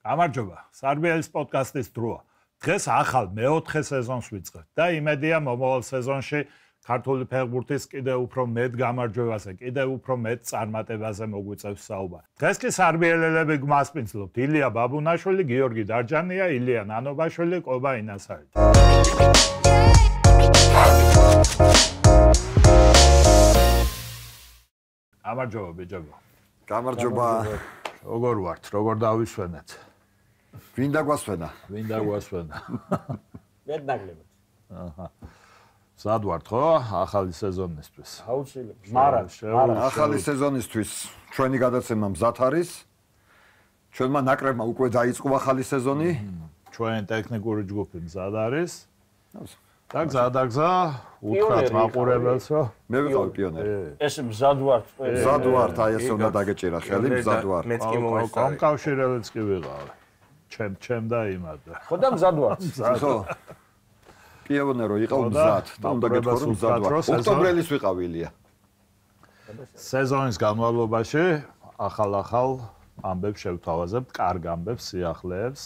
გამარჯობა, სარბიელის პოდკასტის დროა. დღეს ახალ მეოთხე სეზონს ვიწყებთ და იმედია მომავალ სეზონში ქართული ფეხბურთის კიდევ უფრო მეტ გამარჯვებაზე, კიდევ უფრო მეტ წარმატებაზე მოგვიწევს საუბარი. დღეს კი სარბიელელები გვასპინძლობთ ილია ბაბუნაშვილი, გიორგი დარჯანია, ილია ნანობაშვილი, ყობა ინასარი. გამარჯობა ბიჭებო. გამარჯობა. როგორ ვართ? როგორ დავისვენეთ? ვინ დაგვასვენა? ვინ დაგვასვენა? მეტნაკლებად. აჰა. სად ვართ ხო? ახალი სეზონისთვის. აუცილებლად. მაგრამ ახალი სეზონისთვის ჩვენი გადაცემა მზად არის. ჩვენმა ნაკრებმა უკვე დაიწყო ახალი სეზონი. ჩვენ ტექნიკური ჯგუფი მზად არის. და გზადაგზა უთხრათ მაყურებელს რომ მე ვიყავ პიონერი. ეს მზად ვართ. მზად ვართ, აი ეს უნდა დაგეჭირა ხელი, მზად ვართ. მეც კი მომესწარი. კომკავშირებიც კი ვიყავ. ჩემ და იმადა. ხო და მზად ვართ. ხო. პიონერო იყავ მზად და უნდა გეთქო რომ მზად ვართ. ოქტომბრელის ვიყავ ილია. სეზონის განმავლობაში ახალ ამბებს შევთავაზებთ, კარგ ამბებს, სიახლეებს,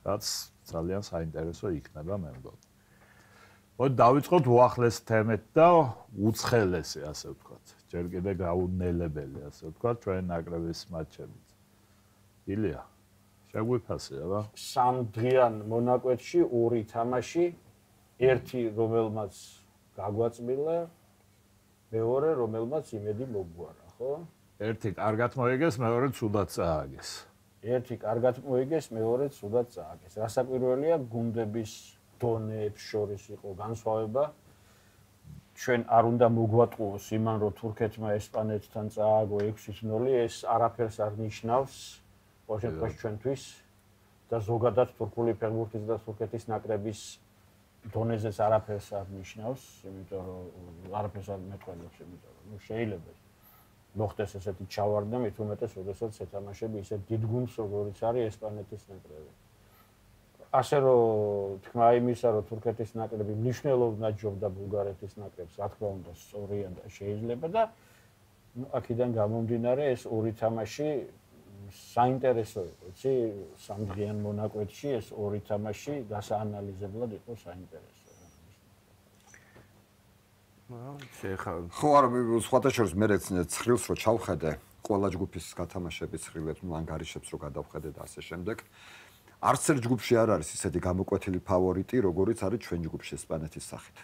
რაც ძალიან საინტერესო იქნება მე მგონი. მოდი დავიწყოთ უახლეს თემით და უცხელესი, ასე ვთქვათ. ჯერ კიდე გაუნელებელი, ასე ვთქვათ, ჩვენ ნაკრების მატჩებით. ილია, შეგვიფასე რა? სამდღიან მონაკვეთში ორი თამაში, ერთი რომელმაც გაგვაწმილა, მეორე რომელმაც იმედი მოგვარა, ხო? ერთი კარგად მოიგეს, მეორე ცუდად წააგეს. ერთი კარგად მოიგეს, მეორე ცუდად წააგეს. რასაკვირველია, გუნდების დონეებს შორის იყო განსხვავება. ჩვენ არ უნდა მოგვატყუოს იმან, რომ თურქეთმა ესპანეთთან წააგო 6-0, ეს არაფერს არ ნიშნავს ყოველ შემთხვევაში ჩვენთვის და ზოგადად თურქული ფეხბურთის და თურქეთის ნაკრების დონეზეც არაფერს არ ნიშნავს, იმიტომ რომ არაფერს არ მეტყველებს, იმიტომ რომ შეიძლება მოხდეს ესეთი ჩავარდნა, მით უმეტეს, როდესაც ეთამაშები ისეთ დიდ გუნდს, როგორიც არის ესპანეთის ნაკრები. ასე რომ თქმა იმისა, რომ თურქეთის ნაკრები მნიშვნელოვნად ჯობდა ბულგარეთის ნაკრებს, რა თქმა უნდა, სწორია და შეიძლება და აქედან გამომდინარე ეს ორი თამაში საინტერესო იყო, იცი, სამდღიან მონაკვეთში ეს ორი თამაში გასაანალიზებლად იყო საინტერესო. ხო, არა, სხვათა შორის მე ცხრილს რო ჩავხედე, ყველა ჯგუფის გათამაშების ცხრილებს, ანგარიშებს რო გადავხედე და ასე შემდეგ. არც ერთ ჯგუფში არ არის ისეთი გამოკვეთილი ფავორიტი, როგორიც არის ჩვენ ჯგუფში ესპანეთის სახით.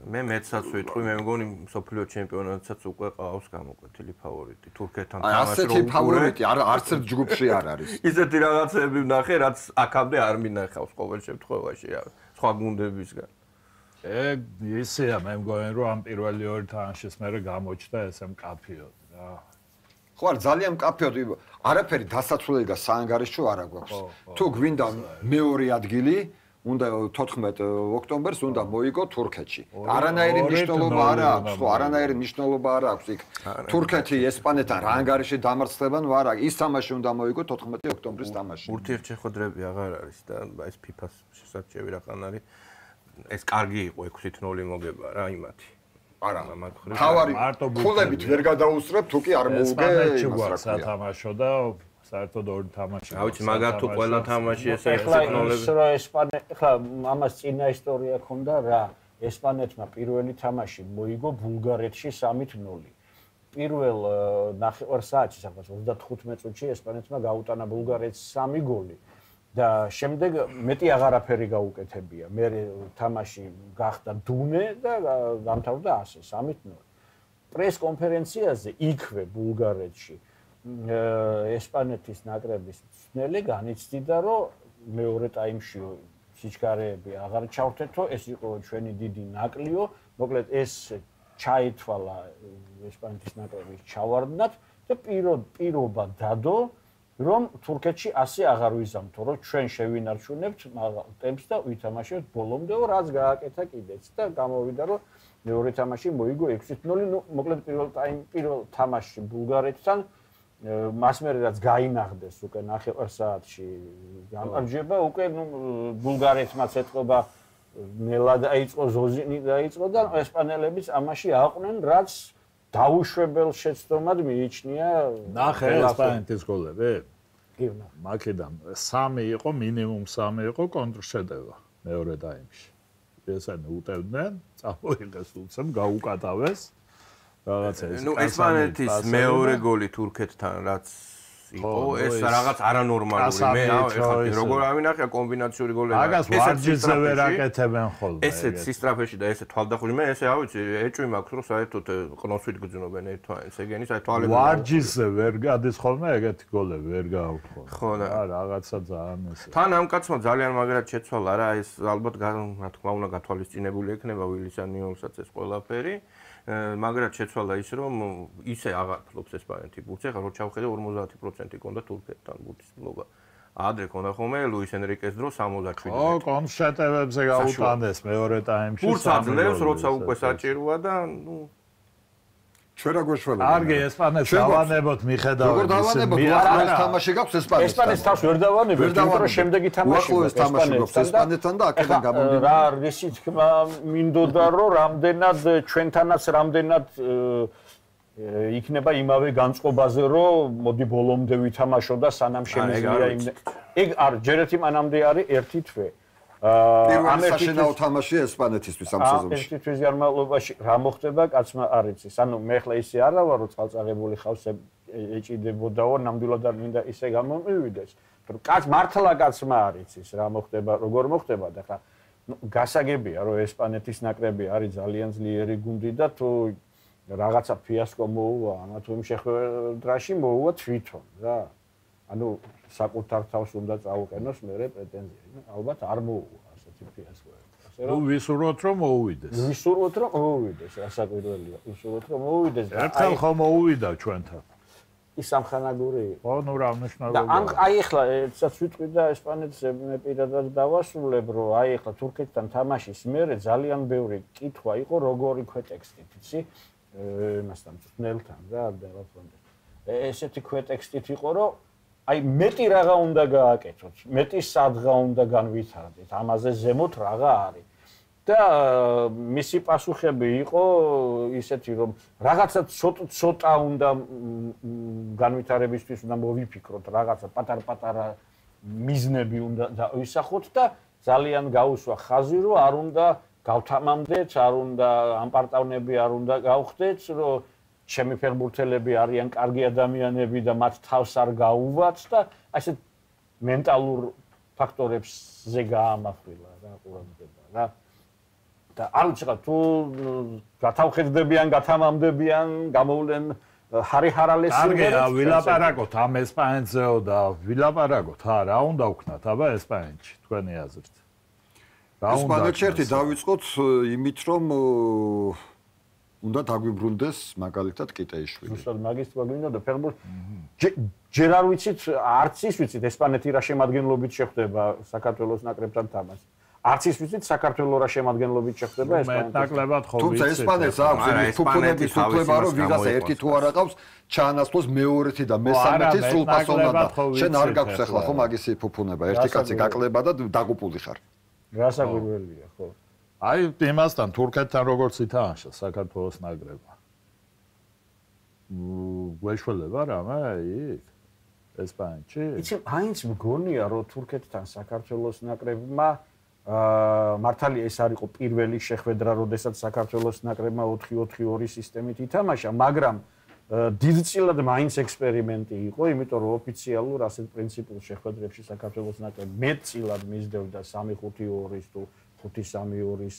მე მეცაც ვიტყვი, მე მგონი მსოფლიო ჩემპიონატსაც უკვე ყავს გამოკვეთილი ფავორიტი. თურქეთთან თამაში ასეთი ფავორიტი არც ერთ ჯგუფში არ არის. ისეთი რაღაცები ვნახე, რაც აქამდე არ მინახავს ყოველ შემთხვევაში, სხვა გუნდებისგან. ისეა, მე მგონი რომ ამ პირველი ორი თამაშის მერე გამოჩნდა ესე მკაფიოდ რა. ხო, ძალიან მკაფიოდ, არაფერი დასაცვლელი და საანგარიშო არ აქვს. თუ გვინდა მეორე ადგილი, უნდა 14 ოქტომბერს უნდა მოიგო თურქეთში. არანაირი მნიშვნელობა არ აქვს, ხო, არანაირი მნიშვნელობა არ აქვს იქ. თურქეთი ესპანეთთან რა ანგარიში დამარცხებან ვარ აქვს. ის თამაში უნდა მოიგო 14 ოქტომბრის თამაში. ურთიერთშეხვედრები აღარ არის და ეს FIFA-ს შესაძლებელი რახან არის. ეს კარგი იყო 6-0 მოგება რა იმათი. არა, თავარი ფულებით ვერ გადაუსწრებ, თუ კი არ მოუგე იმას რა თამაშო და საერთოდ ორი თამაში. აუჩი მაგათ თუ ყველა თამაში ესე ეხლა ამას წინა ისტორია ქონდა რა. ესპანეთმა პირველი თამაში მოიგო ბულგარეთში 3-0. პირველ ნახევარ საათში, საერთოდ 35 წუთში ესპანეთმა გაუტანა ბულგარეთს 3 გოლი. და შემდეგ მეტი აღარაფერი გაუკეთებია. მე თამაში გახდა დუნე და დამთავრდა ასე 3-0. პრეს კონფერენციაზე იქვე ბულგარეთში ესპანეთის ნაკრების მწვრთნელი განიცდიდა, რომ მეორე ტაიმში სიჩქარეები აღარ ჩავთეთო, ეს იყო ჩვენი დიდი ნაკლიო, მოკლედ ეს ჩაითვალა ესპანეთის ნაკრების ჩავარდნად და პირობა დადო რომ თურქეთში ასე აღარ ვიზამთო, რომ ჩვენ შევინარჩუნებთ მაღალ ტემპს და ვითამაშებთ ბოლომდე, რაც გააკეთა კიდეც და გამოვიდა, რომ მეორე თამაში მოიგო 6-0. ნუ მოკლედ პირველ თამაში ბულგარეთთან მას მერე რაც გაინახდეს უკვე ნახევარ საათში გამარჯვება, უკვე ნუ ბულგარეთმაც ეთყობა ნელა დაიწყო, ზოზინი დაიწყო და ესპანელებიც ამაში აყვნენ, რაც დაუშვებელ შეცდომად მიიჩნია ნახე ესპანეთის გოლები. მაკედან 3 იყო, მინიმუმ 3 იყო კონტრშეტევა მეორე ტაიმში. ესენი უტევდნენ, წამოიღეს უცებ, გაუკატავეს. რაღაცა ეს. ნუ ესპანეთის მეორე გოლი თურქეთთან რაც იყო, ეს რაღაც არანორმალური. მე ეხლა როგორ ავინახე კომბინაციური გოლები. აგას ვარჯიშზე ვერ აკეთებენ ხოლმე. ესეც სისტრაფეში და ესე თვალდახურში მე ესე ავიცი, ეჭვი მაქვს რომ საერთოდ ყნოსვით გძნობენ ერთმანეთს. ეგენი საერთოდ თვალები. ვარჯიშზე ვერ გადის ხოლმე ეგეთი გოლები, ვერ გააუთხო. ხო და რაღაცა ძალიან ესე. თან ამ კაცმა ძალიან მაგრად შეცვალა რა, ეს ალბათ რა თქმა უნდა გათვალისწინებული ექნება ვილისანიოლსაც ეს ყველაფერი. მაგრად შეცვალა ის რომ ისე აღარ ფლობს ესპანეთი ბურთს. ეხლა რო ჩავხედე 50% კონდა თურქეთთან ბურთის ფლობა. ადრე კონდა ხოლმე ლუის ენრიკეს დრო 67. ო, კონშეტევებზე გაუტანეს მეორე ტაიმში. ბურთს აძლევს, როცა უკვე საჭიროა და ნუ ჩვენ რა გვეშველებთ? კარგი, ესპანეთს დავანებოთ მიხედავთ. როგორ დავანებოთ? უახლოეს თამაში გაქვს ესპანეთთან. ესპანეთს თავს ვერ დავანებოთ, იმიტომ რომ შემდეგი თამაში უახლოეს თამაში გაქვს ესპანეთთან და აქედან გამომდინარე. რა რისი თქმა მინდოდა რომ რამდენად ჩვენთანაც რამდენად იქნება იმავე განწყობაზე რომ მოდი ბოლომდე ვითამაშო და სანამ შემიძლია იმ ეგ არ ჯერეთი მანამდე არის ერთი თვე. პირველი საშინაო თამაშია ესპანეთისთვის ამ სეზონში. ერთი თვის განმავლობაში რა მოხდება კაცმა არ იცის. ანუ მე ხლა ისე არა ვარ რომ წყალწაღებული ხავს ეჭიდებოდაო ნამდვილად არ მინდა ისე გამომივიდეს. რომ კაც მართლა კაცმა არ იცის რა მოხდება, როგორ მოხდება და ხლა გასაგებია რომ ესპანეთის ნაკრები არის ძალიან ძლიერი გუნდი და თუ რაღაცა ფიასკო მოუვა ამა თუ იმ შეხვედრაში მოუვა თვითონ რა. ანუ საკუთარ თავს უნდა წაუყენოს მერე პრეტენზია. ალბათ არ მოუვა ასეთი ფიასკოები. ასე რომ ვისურვოთ რომ მოუვიდეს. ვისურვოთ რომ მოუვიდეს, რასაკვირველია. ვისურვოთ რომ მოუვიდეს და ერთხელ ხომ მოუვიდა ჩვენთან. ის სამხანაგური იყო. ხო, ნუ რა მნიშვნელობა. და აი ახლა ერთსაც ვიტყვი და ესპანეთს მე პირადად დავასრულებ, რომ აი ახლა თურქეთთან თამაშის მერე ძალიან ბევრი კითხვა იყო როგორი ქვეტექსტით, იცი? იმასთან წვნელთან რა დელაფონდე. ესეთი ქვეტექსტით იყო, რომ აი მეტი რაღა უნდა გააკეთოთ, მეტი სადღა უნდა განვითარდეთ, ამაზე ზემოთ რაღა არის. და მისი პასუხები იყო ისეთი, რომ რაღაცა ცოტა უნდა განვითარებისთვის უნდა მოვიფიქროთ, რაღაცა პატარ-პატარა მიზნები უნდა დავისახოთ და ძალიან გაუსვა ხაზი, რომ არ უნდა გავთამამდეთ, არ უნდა ამპარტავნები არ უნდა გავხდეთ, რომ ჩემი ფეხბურთელები არიან კარგი ადამიანები და მათ თავს არ გაუვათ და ასე მენტალურ ფაქტორებზე გაამახვილა რა ყურადღება რა. და არ ვიცი რა თუ გათავხედდებიან, გათამამდებიან, გამოვლენ ჰარი-ჰარალეს კარგია, ვილაპარაკოთ ამ ესპანეთზეო და ვილაპარაკოთ რა უნდა ვქნათ აბა ესპანეთში თქვენი აზრით. ესპანეთში ერთი დავიწყოთ იმით რომ უნდა დაგვიბრუნდეს მაგალითად კიტეიშვილი. ზუსტად მაგის გვაგვინდა და ფეხბურთი ჯერ არ ვიცით, არც ის ვიცით ესპანეთი რა შემადგენლობით შეხვდება საქართველოს ნაკრებთან თამაში. არც ის ვიცით საქართველოს რა შემადგენლობით შეხვდება ესპანეთი. მეტნაკლებად ხო ვიცით. თუმცა ესპანეთს აქვს ის ფუფუნების უფლება რომ ვიღაცა ერთი თუ არ აყავს ჩაანაცვლოს მეორეთი და მესამეთი სრულპასოვნად და შენ არ გაქვს ახლა ხო მაგისი ფუფუნება ერთი კაცი გაკლება და დაგუპული ხარ. რასაკვირველია ხო. აი იმასთან თურქეთთან როგორც ითამაშა საქართველოს ნაკრებმა. გვეშველება რამე იქ ესპანეთში? იცი, აინც მგონია რომ თურქეთთან საქართველოს ნაკრებმა მართალია ეს არ იყო პირველი შეხვედრა, როდესაც საქართველოს ნაკრებმა 4-4-2 სისტემით ითამაშა, მაგრამ დიდწილად მაინც ექსპერიმენტი იყო, იმიტომ რომ ოფიციალურ ასეთ პრინციპულ შეხვედრებში საქართველოს ნაკრები მეტწილად მისდევდა 3-5-2-ის თუ 5-3-2-ის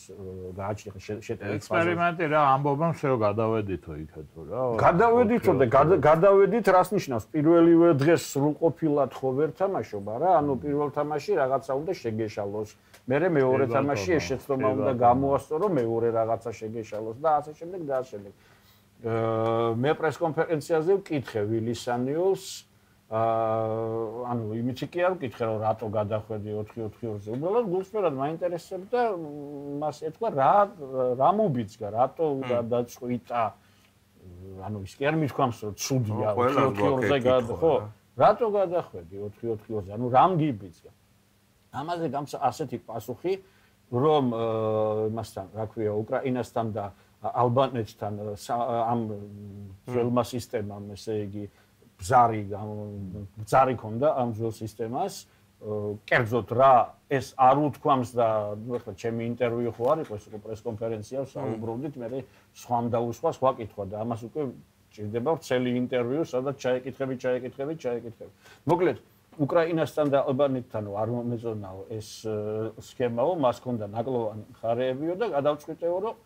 გააჩნია შეტევის ექსპერიმენტი რა ამბობენ შეო გადავედითო იქეთო რა. გადავედითო და გადავედით რას ნიშნავს? პირველივე დღეს სრულყოფილად ხო ვერ თამაშობა რა, ანუ პირველ თამაში რაღაცა უნდა შეგეშალოს. მერე მეორე თამაში ეს შეცდომა უნდა გამოასწორო, მეორე რაღაცა შეგეშალოს და ასე შემდეგ და ასე შემდეგ. მე პრესკონფერენციაზე ვკითხე ვილისანიოლს, ანუ იმითი კი არ ვკითხე რომ რატო გადახვედი 4-4-2-ზე. უბრალოდ გულსფერად მაინტერესებდა მას ეთქვა რა მობიძგა, რატო გადაწყვიტა. ანუ ის კი არ მithქვამს რომ ცუდია 4-4-2-ზე ხო? რატო გადახვედი 4-4-2-ზე? ანუ რამ გიბიძგა? ამაზე ასეთი პასუხი რომ იმასთან, რა ქვია, უკრაინასთან და ალბანეთთან ამ ძველმა სისტემამ, ესე იგი, ბზარი ქონდა ამ ძველ სისტემას. კერძოდ რა ეს არ უთქვამს და ახლა ჩემი ინტერვიუ ხო არ იყო ეს პრესკონფერენცია საუბრობდით მე სხვამ დაუსვა სხვა კითხვა და ამას უკვე ჭირდება ვრცელი ინტერვიუ სადაც ჩაეკითხები. მოკლედ უკრაინასთან და ალბანეთთან არ მომეწონაო ეს სქემაო მას ჰქონდა ნაკლოვანი მხარეებიო და გადავწყვიტეო რომ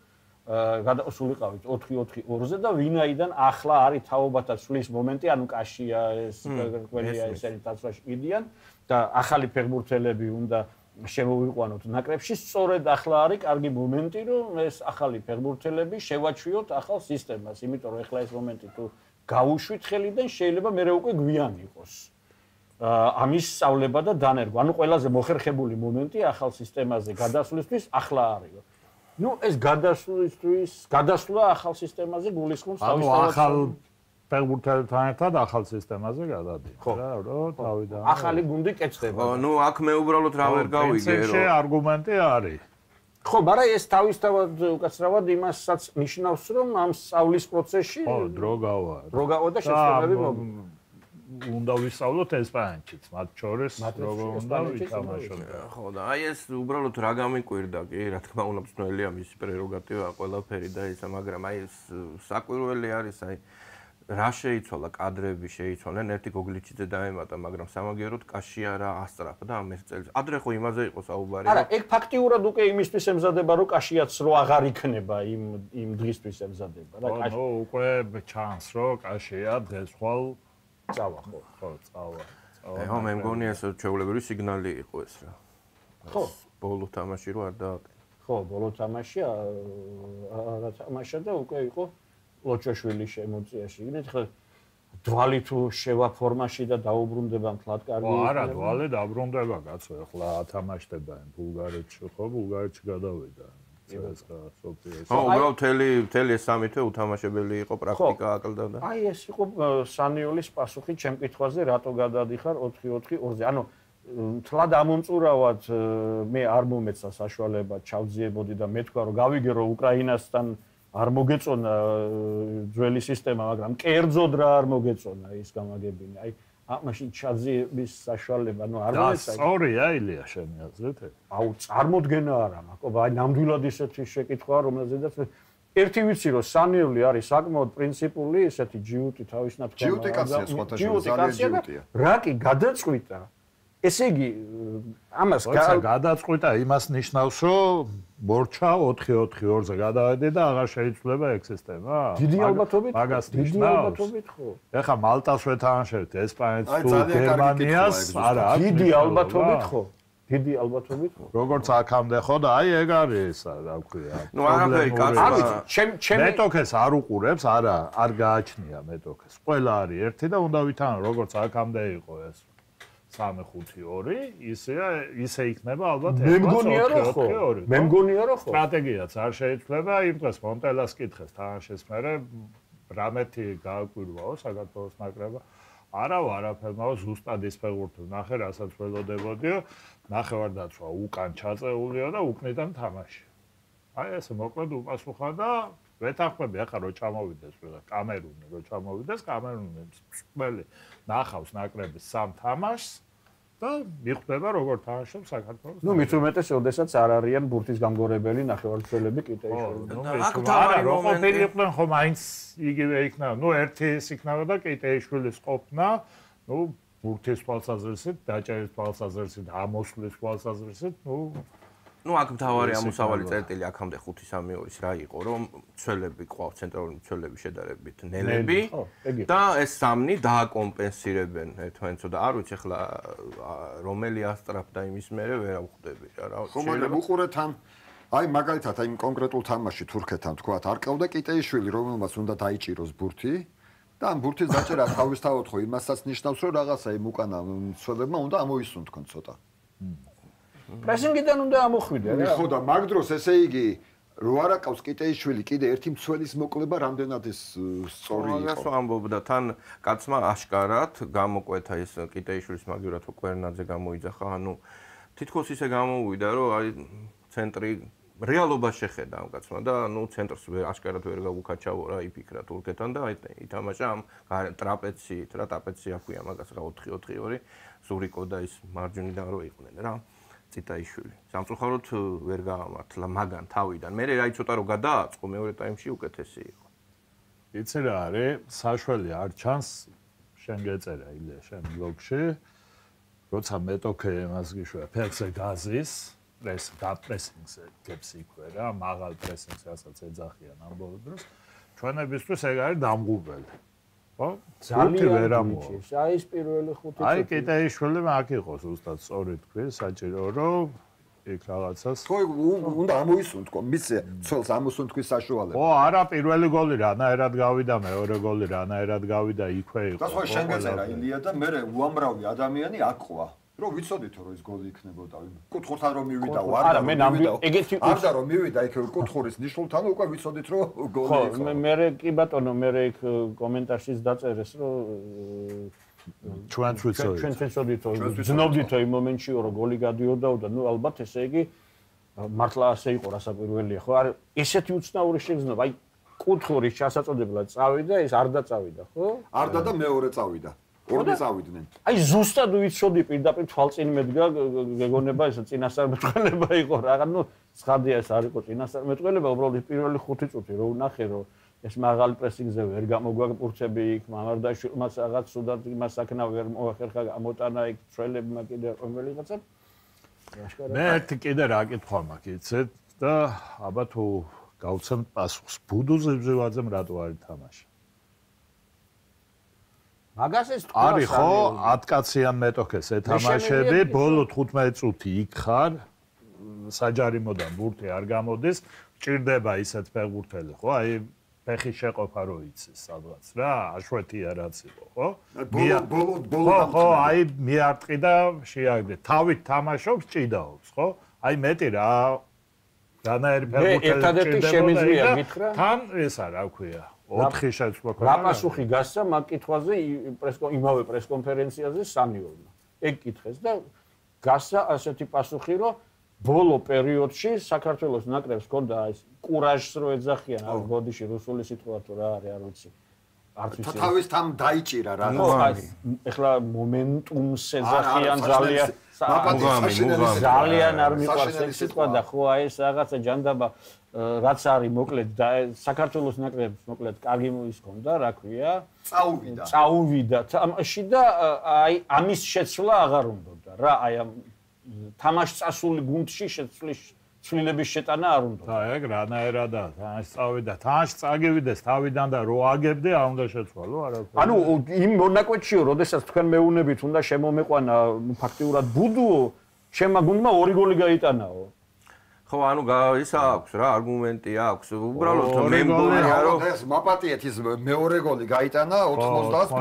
გადასულიყავით 4-4-2-ზე და ვინაიდან ახლა არის თაობათა ცვლის მომენტი, ანუ კაშია ეს ყველია ესენი დაცვაში მიდიან და ახალი ფეხბურთელები უნდა შემოვიყვანოთ ნაკრებში, სწორედ ახლა არის კარგი მომენტი, რომ ეს ახალი ფეხბურთელები შევაჩვიოთ ახალ სისტემას, იმიტომ რომ ახლა ეს მომენტი თუ გაუშვით ხელიდან, შეიძლება მერე უკვე გვიანი იყოს. ამის სწავლება და დანერგვა. ანუ ყველაზე მოხერხებული მომენტი ახალ სისტემაზე გადასვლისთვის ახლა არის. ნუ ეს გადასვლა ახალ სისტემაზე გულისხმობს თავისთავად. ანუ ახალ ფეხბურთელებთან ერთად ახალ სისტემაზე გადადიან. რა, რომ თავიდან. ახალი გუნდი კეთდება. ნუ აქ მე უბრალოდ რა ვერ გავიგე რომ. ეს არგუმენტი არის. ხო, მაგრამ ეს თავისთავად უკაცრავად იმასაც ნიშნავს, რომ ამ სწავლის პროცესში დრო გავა. დრო გავა და შეცდომები მოგვა. უნდა ვისწავლოთ ესპანეთშიც, მათ შორის როგორ უნდა ვითამაშოთ. ხო და აი ეს უბრალოდ რა გამიკვირდა კი, რა თქმა უნდა, ბრძნელია მისი პრეროგატივა ყველაფერი და ისა, მაგრამ აი ეს საკვირველი არის, აი რა შეიცვალა კადრები შეიცვალნენ, ერთი გოგლიჩიძე დაემატა, მაგრამ სამაგიეროდ კაშია რა ასწრაფა და ამ ეს წელს. ადრე ხო იმაზე იყო საუბარი. არა, ეგ ფაქტიურად უკვე იმისთვის ემზადება, რომ კაშიაც რო აღარ იქნება იმ დღისთვის ემზადება, რა კაში. ნუ უკვე ჩანს, რომ კაშია დღეს ხვალ წავა ხო წავა. ხო მე მგონი ეს ჩვეულებრივი სიგნალი იყო ეს რა. ხო, ბოლო თამაში რო არ დააკეთე. ხო, ბოლო თამაში არა თამაშა და უკვე იყო ლოჩოშვილის შემოწიაში. იგივე ხა დვალი თუ შევა ფორმაში და დაუბრუნდება მთლად კარგი. ხო, არა, დვალი დაბრუნდება კაცო, ახლა ათამაშდება ბულგარეთში, ხო, ბულგარეთში გადავიდა. ხო, უბრალოდ მთელი ეს სამი თვე უთამაშებელი იყო, პრაქტიკა აკლდა და. აი ეს იყო სანიოლის პასუხი ჩემ კითხვაზე, რატო გადადიხარ 4-4-2-ზე. ანუ თლად ამომწურავად მე არ მომეცა საშუალება ჩავძიებოდი და მე თქვა რომ გავიგე რომ უკრაინასთან არ მოგეწონა ძველი სისტემა, მაგრამ კერძოდ რა არ მოგეწონა ის გამაგებინე. აი მაშინ ჩაძიების საშუალება, ნუ არ მომეცა. სწორია ილია შენი აზრით? აუ წარმოდგენა არა მაყობა, აი ნამდვილად ისეთი შეკითხვაა, რომელზედაც ერთი ვიცი რომ სანიული არის საკმაოდ პრინციპული, ესეთი ჯიუტი თავისნად ხომ. ჯიუტი კაცია სხვათა შორის, ძალიან ჯიუტია. რა კი გადაწყვიტა. ესე იგი ამას გადაწყვიტა იმას ნიშნავს, რომ მორჩა 4-4-2-ზე გადავედი და აღარ შეიცვლება ეგ სისტემა. დიდი ალბათობით. მაგას ნიშნავს. ხო. ეხლა მალტას ვეთანხმებთ, ესპანეთს თუ გერმანიას, არა, დიდი ალბათობით ხო. დიდი ალბათობით ხო. როგორც აქამდე ხო და აი ეგ არის, რა ვქვია. ნუ არაფერი კაცო. მეტოქეს არ უყურებს, არ გააჩნია მეტოქეს. ყველა არის ერთი და უნდა ვითანო, როგორც აქამდე იყო ეს. 3-5-2 ისე იქნება ალბათ 4-4-2. მე მგონია რომ ხო. სტრატეგიაც არ შეიცვლება, იმ დღეს მონტელას კითხეს თამაშის მერე რამეთი გააკვირვაო საქართველოს ნაკრება. არაფერმაო ზუსტად ის ფეხბურთი ნახე, რასაც ველოდებოდიო, ნახევარდაცვა უკან ჩაწეულიო და უკნიდან თამაში. აი ესე მოკლედ უპასუხა და ვეთანხმები ახლა რო ჩამოვიდეს კამერუნი, რო ჩამოვიდეს კამერუნი მსხვილი ნახავს ნაკრების სამ თამაშს და მიხვდება როგორ თამაშობს საქართველოს. ნუ მით უმეტეს, ოდესაც არ არიან ბურთის გამგორებელი ნახევარმცველები კიტეიშვილი. არა, რო ყოფილი იყვნენ ხომ აინც იგივე იქნება. ნუ ერთი ის იქნება და კიტეიშვილის ყოფნა, ნუ ბურთის თვალსაზრისით, დაჭერის თვალსაზრისით, ამოსვლის თვალსაზრისით, ნუ აქ მთავარი ამოსავალი წერტილი აქამდე 5-3-2-ის რა იყო, რომ მცველები ყავს, ცენტრალური მცველები შედარებით ნელები და ეს სამნი დააკომპენსირებენ ერთმანეთს და არ ვიცი ახლა რომელი ასტრაფდა იმის მერე ვერ ავხვდები რა. ხო, მაგრამ უყურეთ ამ აი მაგალითად აი კონკრეტულ თამაში თურქეთთან თქვათ, არ ყავდა კიტეიშვილი, რომელმაც უნდა დაიჭიროს ბურთი და ამ ბურთის დაჭერა თავისთავად ხო იმასაც ნიშნავს, რომ რაღაცა იმ უკანა მცველებმა უნდა ამოისუნთქონ ცოტა. პრესინგიდან უნდა ამოხვიდე რა. ხო და მაგ დროს ესე იგი რო არა ყავს კიტეიშვილი კიდე ერთი მცველის მოკლება რამდენად ეს სწორი იყო. მაგას ვამბობდა თან კაცმა აშკარად გამოკვეთა ეს კიტეიშვილის მაგივრად კვერნაძე გამოიძახა, ანუ თითქოს ისე გამოუვიდა რომ აი ცენტრი რეალობა შეხედა ამ კაცმა და ცენტრს აშკარად ვერ გაუკაჩავო რა იფიქრა თურქეთთან და ითამაშა ამ ტრაპეციით რა ტრაპეცია ქვია მაგას რა 4-4-2 ზურიკო და ის მარჯვნიდან რო იყვნენ რა ციტაიშვილი სამწუხაროდ ვერ გაამართლა მაგან თავიდან მე რა იცოდა რომ გადააწყო მეორე ტაიმში უკეთესი იყო იცი რა არის საშველი არ ჩანს შენ გეწერა ილია შენ ბლოგში როცა მეტოქე იმას გიშვია ფეხზე გაზის პრესინგზე გებს იქვე რა მაღალ პრესინგს რასაც ეძახიან ამ ბოლო დროს ჩვენებისთვის ეგ არის დამღუბელი ხო ძალიან ვერ ამოწევს აი ეს პირველი 5 წუთი აი კიტაიშვილი მაგ იყოს უბრალოდ სწორი თქვი საჭირო რომ იქ რაღაცას ხო უნდა ამოისუნთქო მისე ცოლს ამოსუნთქვის საშუალება ხო არა პირველი გოლი რანაირად გავიდა მეორე გოლი რანაირად გავიდა იქვე იყო და სხვა შენ გეწერა ილია და მე უამრავი ადამიანი აკყვა რომ ვიცოდითო რომ ეს გოლი იქნებოდა კუთხურთან რომ მივიდა არა მე ეგეთი არდა რომ მივიდა იქ კუთხურის ნიშნულთან უკვე ვიცოდით რომ გოლი იყო ხო მე კი ბატონო მე იქ კომენტარშიც დაწერეს რომ ჩვენც ვიცოდით ძნობდით იმ მომენტში რომ გოლი გადიოდა და ნუ ალბათ ესე იგი მართლა ასე იყო რასაკვირველია ხო არა ესეთი უცნაური შეგრძნობა აი კუთხურის ჩასაწოდებლად წავიდა ეს არ დაწავიდა ხო არდა და მეორე წავიდა ორნი წავიდნენ აი ზუსტად ვიცოდი პირდაპირ თვალწინ მედგა გეგონება ეს წინასწარმეტყველება იყო რა ნუ ცხადია ეს არ იყო წინასწარმეტყველება უბრალოდ პირველი 5 წუთი რო ვნახე რომ ეს მაღალი პრესინგზე ვერ გამოგვაკურცები იქ მამარდაშვილმაც რაღაც სუდად იმას აქნა ვერ მოახერხა ამოტანა იქ წველებმა კიდე რომელიღაცა მე ერთი კიდე რა კითხვა მაქვს იცით და აბა თუ გავცემ პასუხს ბუდუზე ბზევაძემ რატო არ ითამაშა მაგას ეს თქვა არის ხო 10 კაციან მეტოქეს ეთამაშები ბოლო 15 წუთი იქ ხარ საჯარიმოდან ბურთი არ გამოდის ჭირდება ისეთ ფეხბურთელი ხო აი ფეხის შეყოფა რო იცის სადღაც რა აშვეთია რაც იყო ხო ბოლო ხო აი მიარტყი და შეაგდე თავით თამაშობს ჭიდაობს ხო აი მეტი რა რანაირი ფეხბურთელი ჭირდება თან ესა რა ქვია 4 შეცვლა რა პასუხი გასცა მაგ კითხვაზე იმავე პრესკონფერენციაზე სანიოლმა ეგ კითხეს და გასცა ასეთი პასუხი რომ ბოლო პერიოდში საქართველოს ნაკრებს ჰქონდა ეს კურაჟს რო ეძახიან არ ბოდიში რუსული სიტყვა თუ რა არის არ ვიცი არც ვიცი თავის თან დაიჭირა რა ეხლა მომენტუმს ეძახიან ძალიან არ მიყვარს ეს სიტყვა და ხო აი ეს რაღაცა ჯანდაბა რაც არის მოკლედ და საქართველოს ნაკრებს მოკლედ კარგი ის ჰქონდა რა ქვია წაუვიდა თამაში და აი ამის შეცვლა აღარ უნდოდა რა აი ამ თამაშ წასული გუნდში შეცვლის ცვლილების შეტანა არ უნდა. და ეგ რანაირადაა, თამაშ წავიდა, თამაშ წაგივიდეს თავიდან და რო აგებდე, არ უნდა შეცვალო, არა. ანუ იმ მონაკვეთშიო, როდესაც თქვენ მეუნებით უნდა შემომეყვანა ფაქტიურად ბუდუო, შემმა გუნდმა 2 გოლი გაიტანაო. ხო, ანუ ის აქვს რა, არგუმენტი აქვს. უბრალოდ მე მგონია რომ ეს მაპატიეთ ის მეორე გოლი გაიტანა 90 +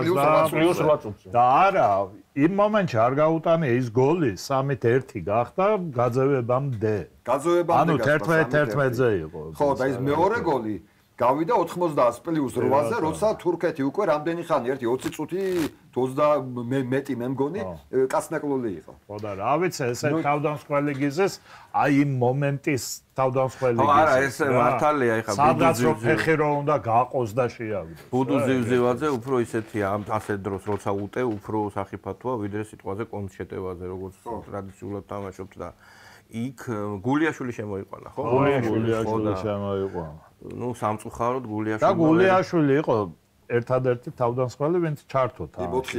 8 წუთზე. და არა, იმ მომენტში არ გაუტანე ის გოლი 3-1 გახდა გაძევებამდე. ანუ 11-11-ზე იყო. ხო, და ის მეორე გოლი გავიდა 90 + 8-ზე, როცა თურქეთი უკვე რამდენი ხანი, 20 წუთი 20 მეტი მე მგონი კაცნაკლული იყო. ხო და რა ვიცი, ესე თავდამსხმელი გიზეს, აი იმ მომენტის თავდამსხმელი გიზეს. ხო, არა, ეს მართალია, ეხა სადაც რო ფეხი რო უნდა გაყოს და შეავიდე. ბუდუ ზივზივაძე უფრო ისეთია, ამ ასეთ დროს როცა უტე, უფრო სახიფათოა ვიდრე სიტყვაზე კონჩეტევაზე, როგორც ტრადიციულად თამაშობთ და იქ გულიაშვილი შემოიყვანა, ხო? გულიაშვილი შემოიყვანა. ნუ სამწუხაროდ გულიაშვილი. და გულიაშვილი იყო ერთადერთი თავდამსხმელი, ვინც ჩართო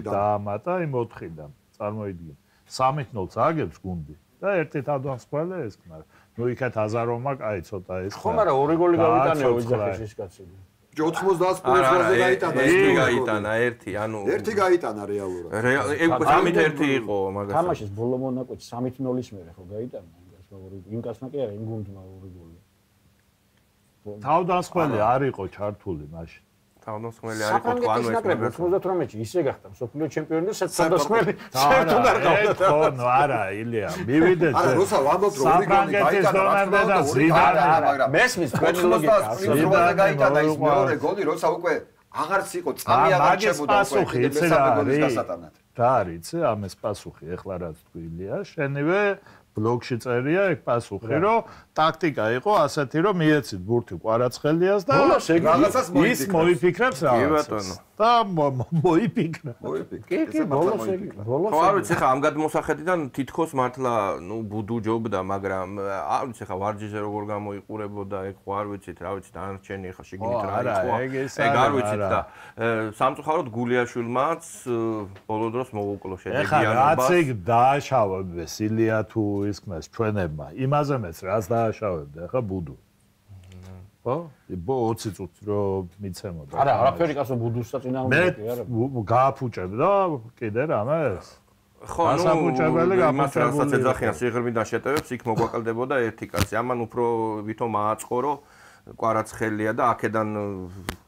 დაამატა იმ 4-დან. წარმოიდგინე. 3-0-ს აგებს გუნდი და ერთი თავდამსხმელი ეს ხნა. ნუ იქეთ აზაროვმა, აი ცოტა ეს. ხო, მაგრამ 2 გოლი გავიტანეო ოჯახის ის კაცი. 90 + 8-ზე გაიტანა. ერთი გაიტანა, ერთი, ანუ ერთი გაიტანა რეალურად. ეგ 3-1 იყო მაგას. თამაშის ბოლო მონაკვეთი 3-0-ის მერე ხო გაიტანა იმ კაცმა კი არა იმ გუნდმა 2 გოლი. თავდამსხმელი არ იყო ჩართული მაშინ. თავდამსხმელი არ იყო თუ ანუ ეს 98-ში ისე გახდა მსოფლიო ჩემპიონი და თავდამსხმელი საერთოდ არ გავდა. ხო, ნუ არა, ილია, მივიდეთ. არა, როცა ვამბობ რომ 2 გოლი გაიტანა, და ზიდანე, მაგრამ მესმის თქვენი ლოგიკა. ზიდანე გაიტანა ის მეორე გოლი, როცა უკვე აღარც იყო წამი აღარ შეებოდა უკვე კიდე მესამე გოლის დასატანად. რა არის, ამას პასუხი, ეხლა რაც თქვილია, შენივე ბლოგში წერია ეგ პასუხი, რომ ტაქტიკა იყო ასეთი, რომ მიეცით ბურთი კვარაცხელიას და რაღაცას ის მოიფიქრებს რაღაცას. და მოიფიქრა. კი, ბოლოს ეგ, ბოლოს. ხო, არ ვიცი, ხა ამ გადმოსახედიდან თითქოს მართლა, ბუდუ ჯობდა, მაგრამ არ ვიცი, ხა ვარჯიშზე როგორ გამოიყურებოდა, ეგ ხო არ ვიცით, რა ვიცი, დანარჩენი ხა შიგნით რა იყო. ეგ არ ვიცით და სამწუხაროდ გულიაშვილმაც ბოლო დროს მოუკლო შედეგიანობას. ეხლა რაც ეგ დააშავებდეს ილია თუ ის ხმას ჩვენებმა, იმაზე მეც რაც დააშავებდა, ეხლა ბუდუ. ხო? 20 წუთი რომ მიცემოდა. არა, არაფერი კაცო ბუდუსა წინააღმდეგ კი არა. მე გააფუჭებდა კიდე რამეს. ხო, იმას რასაც ეძახიან სიღრმიდან შეტევებს, იქ მოგვაკლდებოდა ერთი კაცი. ამან უფრო ვითომ ააწყო, კვარაცხელია და აქედან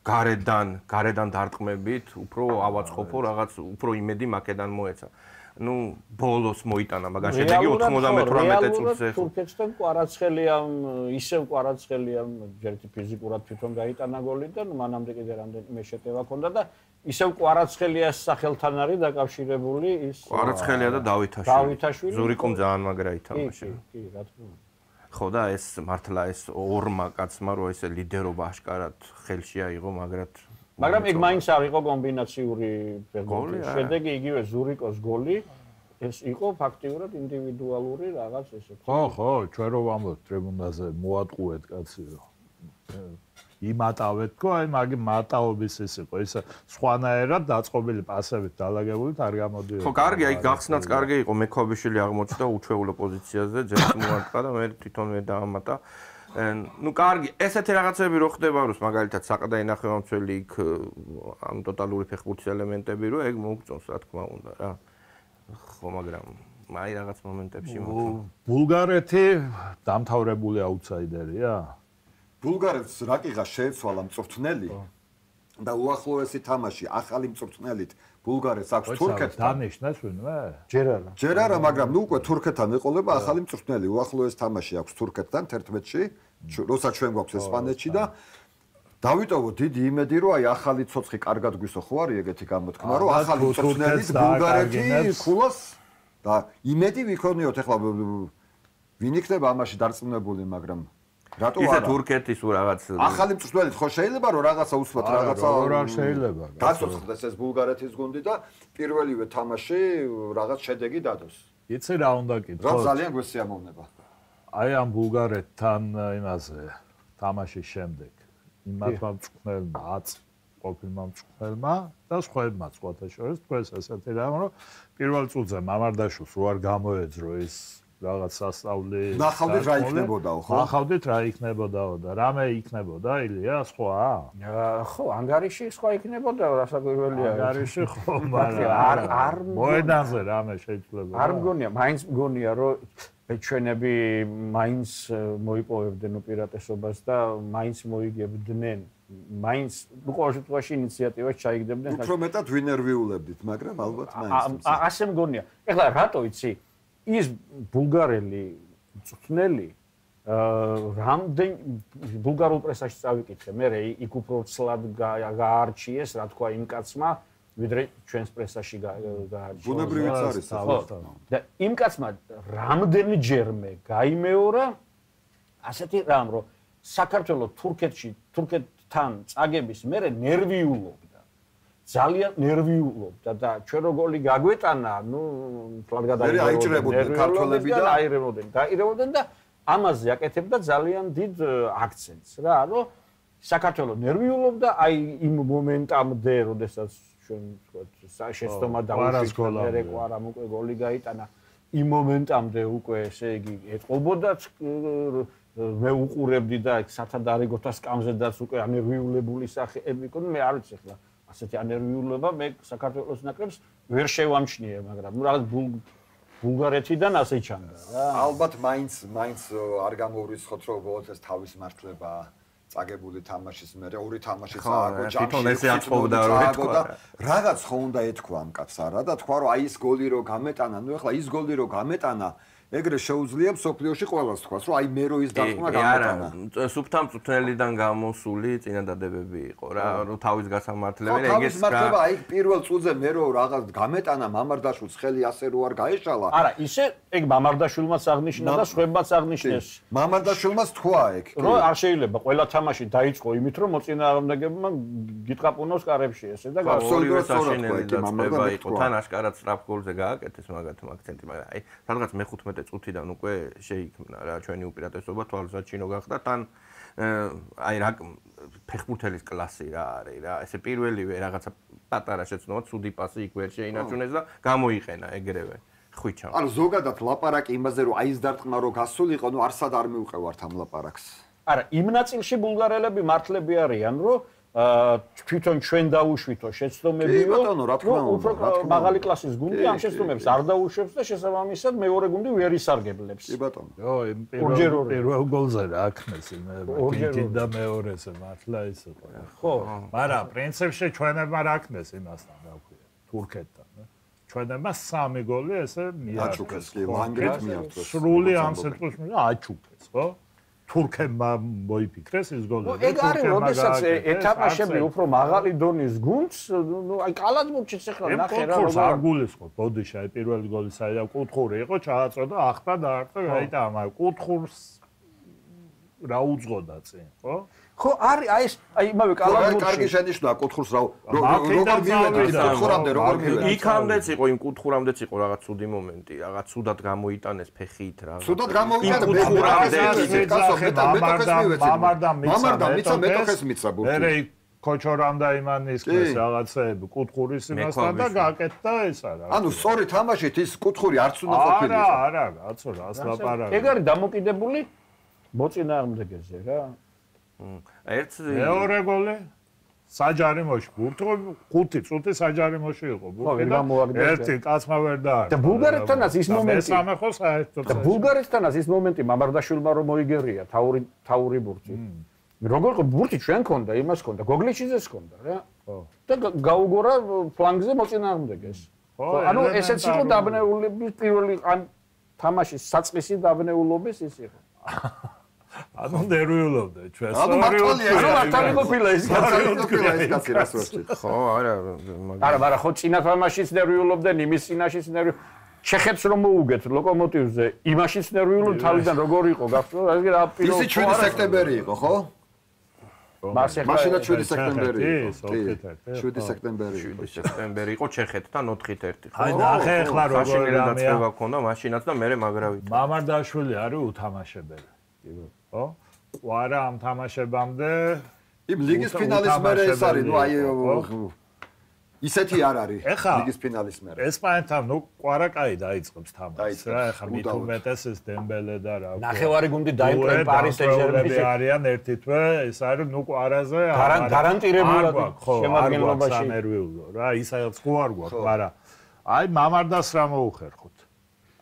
გარედან დარტყმებით უფრო ავაწყობო რაღაც უფრო იმედი მაკედან მოეცა. ბოლოს მოიტანა მაგას შედეგი 98 წუთზე. თურქეთთან კვარაცხელიამ ისევ კვარაცხელიამ ჯერტი ფიზიკურად თვითონ გაიტანა გოლი და მანამდე კიდე რამდენიმე შეტევა ჰქონდა და ისევ კვარაცხელიას სახელთან არის დაკავშირებული ის კვარაცხელია და დავითაშვილი. ზურიკომ ძალიან მაგრა ითამაშა. კი, რა თქმა უნდა. ხო და ეს მართლა ეს ორმა კაცმა რო ესე ლიდერობა აშკარად ხელში აიღო, მაგრამ ეგ მაინც არ იყო კომბინაციური გოლი. შედეგი იგივე ზურიკოს გოლი ეს იყო ფაქტიურად ინდივიდუალური რაღაც ესე. ხო, ჩვენ რო ვამბობთ ტრიბუნაზე მოატყუეთ კაცი რომ იმატავეთ თქო, აი მაგ მატაობის ეს იყო, ეს სხვანაირად დაწყობილი პასებით დალაგებული არ გამოდიოდა. ხო, კარგი, აი გახსნაც კარგი იყო, მექოვიშვილი აღმოჩნდა უჩვეულო პოზიციაზე, ჯერთ მოარტყა და მე თვითონვე დაამატა. კარგი, ესეთი რაღაცები რო ხდება, რომ მაგალითად საყდაი ნახევარმცველი იქ ამ ტოტალური ფეხბურთის ელემენტები რო ეგ მოგწონს, რა თქმა უნდა რა. ხო, მაგრამ აი რაღაც მომენტებში ბულგარეთი დამთავრებული აუთსაიდერია? ბულგარეთს რაკიღა შეეცვალა მწვრთნელი და უახლოესი თამაში ახალი მწვრთნელით ბულგარეთს აქვს თურქეთთან. დანიშნეს ვინმე? ჯერ არა, მაგრამ უკვე თურქეთთან ეყოლება ახალი მწვრთნელი. უახლოეს თამაში აქვს თურქეთთან 11-ში, როცა ჩვენ გვაქვს ესპანეთში და დავიტოვო დიდი იმედი, რომ აი ახალი ცოცხი კარგად გვისო ხო არის ეგეთი გამოთქმა, რომ ახალი მწვრთნელით ბულგარეთი ხულოს და იმედი ვიქონიოთ ახლა ვინ იქნება ამაში დარწმუნებული, მაგრამ რატო არა? ისე თურქეთის რაღაც ახალი მწვრთნელით ხო შეიძლება რომ რაღაცა უსვათ რაღაცა არ შეიძლება. გაწოცხლდეს ეს ბულგარეთის გუნდი და პირველივე თამაში რაღაც შედეგი დადოს. იცი რა უნდა კითხო? რა ძალიან გვესიამოვნება. აი ამ ბულგარეთთან იმაზე თამაშის შემდეგ იმათმა მწვრთნელმა ყოფილმა მწვრთნელმა და სხვაებმაც სხვათა შორის თქვენს ესეთი რამ რომ პირველ წუთზე მამარდაშვილს რო არ გამოეძრო ის რაღაც სასწავლი ნახავდით რა იქნებოდაო ხო? ნახავდით რა იქნებოდაო და რამე იქნებოდა ილია სხვა? ხო, ანგარიში სხვა იქნებოდაო, რასაკვირველია. ანგარიში ხო, მაგრამ არ მოედანზე რამე შეიძლება. არ მგონია, მაინც მგონია რომ ჩვენები მაინც მოიპოვებდნენ უპირატესობას და მაინც მოიგებდნენ. მაინც ყოველ შემთხვევაში ინიციატივას ჩაიგდებდნენ. უფრო მეტად ვინერვიულებდით, მაგრამ ალბათ მაინც. ასე მგონია. ეხლა რატო იცი? ის ბულგარელი მწვრთნელი რამდენ ბულგარულ პრესაში წავიკითხე, მე იქ უფრო ცლად გაარჩიეს, რა თქვა იმ კაცმა, ვიდრე ჩვენს პრესაში გაარჩიეს. ბუნებრივიც არის ახლა. და იმ კაცმა რამდენჯერმე გაიმეორა ასეთი რამ, რომ საქართველოს თურქეთთან წაგების მერე ნერვიულობდა. ძალიან ნერვიულობდა და ჩვენ რო გოლი გაგვეტანა, თლად გადაიჭრებოდნენ ქართველები და დაირევოდნენ და ამაზე აკეთებდა ძალიან დიდ აქცენტს რა, რომ საქართველოს ნერვიულობდა აი იმ მომენტამდე, როდესაც ჩვენ ვთქვათ, შეცდომა დაუშვით, მერე კვარამ უკვე გოლი გაიტანა, იმ მომენტამდე უკვე ესე იგი ეტყობოდა მე უყურებდი და სათადარიგოთა სკამზედაც უკვე ანერვიულებული სახეები იყო, მე არ ვიცი ახლა ასეთი ანერვიულობა მე საქართველოს ნაკრებს ვერ შევამჩნიე, მაგრამ რაღაც ბულგარეთიდან ასე ჩანდა რა. ალბათ მაინც არ გამოვრიცხოთ, რომ ბოლოს ეს თავის მართლება წაგებული თამაშის მერე ორი თამაში წააგო თვითონ ესე აწოვდა რომ ეთქვა რაღაც ხო უნდა ეთქვა ამ კაცს არა და თქვა რომ აი ეს გოლი რო გამეტანა ნუ ეხლა ის გოლი რო გამეტანა ეგრე შეუძლია სოფლიოში ყველას თქვას რომ აი მე რო ის დარტყმა გამეტანა სუფთა მწვრთნელიდან გამოსული წინადადებები იყო რა რომ თავის გასამართლებელი ეგეც აი პირველ წუთზე მე რო რაღაც გამეტანა მამარდაშვილს ხელი ასე რო არ გაეშალა არა ისე ეგ მამარდაშვილმაც აღნიშნა და სხვებმაც აღნიშნეს მამარდაშვილმაც თქვა ეგ რომ არ შეიძლება ყველა თამაში დაიწყო იმით რომ მოწინააღმდეგეებმა გიტყაპუნოს კარებში ესე და ორივე საშინელი დაწყება იყო თან აშკარად სწრაფ გოლზე გააკეთეს მაგათმა აქცენტი მაგრამ აი სადღაც მე-15 წუთიდან უკვე შეიქმნა რა ჩვენი უპირატესობა თვალსაჩინო გახდა თან აი რა ფეხბურთელის კლასი რა არის რა ესე პირველივე რაღაცა პატარა შეცნობა ცუდი პასი იქ ვერ შეინარჩუნეს და გამოიყენა ეგრევე ხვიჩა ანუ ზოგადად ლაპარაკი იმაზე რომ აი ეს დარტყმა რო გასულიყო ნუ არსად არ მიუყევართ ამ ლაპარაკს არა იმ ნაწილში ბულგარელები მართლები არიან რომ თვითონ ჩვენ დაუშვითო შეცდომებიო უფრო მაღალი კლასის გუნდი ამ შეცდომებს არ დაუშვებს და შესაბამისად მეორე გუნდი ვერ ისარგებლებს კი ბატონო ო იმ პირველ გოლზე რა აქნეს იმ და მეორეზე მართლა ისე ხო მაგრამ პრინციპში ჩვენებმა რა აქნეს იმასთან რა ვქვია თურქეთთან ჩვენებმა 3 გოლი ესე მიაჩუქეს კი ლანგრეთ მიართვეს სრული ამ სიტყვაში აჩუქეს ხო თურქებმა მოიფიქრეს ის გოლები. ეგ არის, როდესაც ეთამაშები უფრო მაღალი დონის გუნდს, ნუ აი კალათბურთშიც ახლა ნახე რა როგორ არ გულისხმობ, ბოდიში აი პირველი გოლი საერთოდ კუთხური იყო, ჩააწოდა, ახლა დაარტყა, გაიტა ამან კუთხურს რა უძღოდა წინ, ხო? ხო, არის აი ეს აი იმავე კალათბურთში. კარგი შენიშვნაა კუთხურს როგორ მივედა კუთხურამდე, როგორ მივედა. იქამდეც იყო იმ კუთხურამდეც იყო რაღაც ცუდი მომენტი, რაღაც ცუდად გამოიტანეს ფეხით რა. ცუდად გამოიტანეს მამარდა მეტოქეს მიცა ბურთი. მერე კოჩორამ და იმანის კეს რაღაცეები კუთხურის იმასთან და გააკეთდა ეს არა. ანუ სწორი თამაშით ის კუთხური არც უნდა ყოფილიყო. არა, რაცო რას ლაპარაკი. ეგ არის დამოკიდებული მოწინააღმდეგეზე რა. ერთ მეორე გოლი საჯარიმოში ბურთო 5 წუთი საჯარიმოში იყო ბურთი და ერთი კაცმა ვერ დაარტყა. და ბულგარეთთანაც ის მომენტი მესამე ხო საერთოდ და ბულგარეთთანაც ის მომენტი მამარდაშვილმა რომ მოიგერია თავური ბურთი. როგორ იყო ბურთი ჩვენ ქონდა, იმას ქონდა, გოგლიჩიძეს ქონდა რა. ხო. და გაუგორა ფლანგზე მოწინააღმდეგეს. ხო, ანუ ესეც იყო დაბნეულების პირველი ან თამაშის საწყისი დაბნეულობის ის იყო. ანუ ნერვიულობდა ჩვენ. ანუ მართალი ყოფილა ის კაცი რას ვერჩით. ხო, არა, მაგრამ ხო წინა თამაშიც ნერვიულობდა, იმის წინაშიც ნერვი ჩეხეთს რომ მოუგეთ ლოკომოტივზე, იმაშიც ნერვიულობდა თავიდან როგორ იყო გახსოვთ? ეს რა პირველი ისი 7 სექტემბერი იყო, ხო? მაშინა 7 სექტემბერი იყო. 7 სექტემბერი. 7 სექტემბერი იყო ჩეხეთთან 4-1. აი ნახე ახლა როგორ დამეა ქონდა მაშინაც და მე მაგრავით. მამარდაშვილი არის უთამაშებელი. ხო? ვარა ამ თამაშებამდე იმ ლიგის ფინალის მერე ეს არის, ნუ აი ისეთი არ არის ლიგის ფინალის მერე. ესპანეთთან ნუ კვარაკაი დაიწყებს თამაშს რა, ახლა მით უმეტეს ეს დემბელე და რა. ნახევარი გუნდი დაიპყრე პარის სენ-ჟერმენის არიან ერთი თვე, ეს არის ნუ კვარაზე გარანტირებულად შემადგენლობაში ნერვიულო რა, ისაც ხო არ გვაქვს, მაგრამ აი მამარდას რა მოუხერხოთ.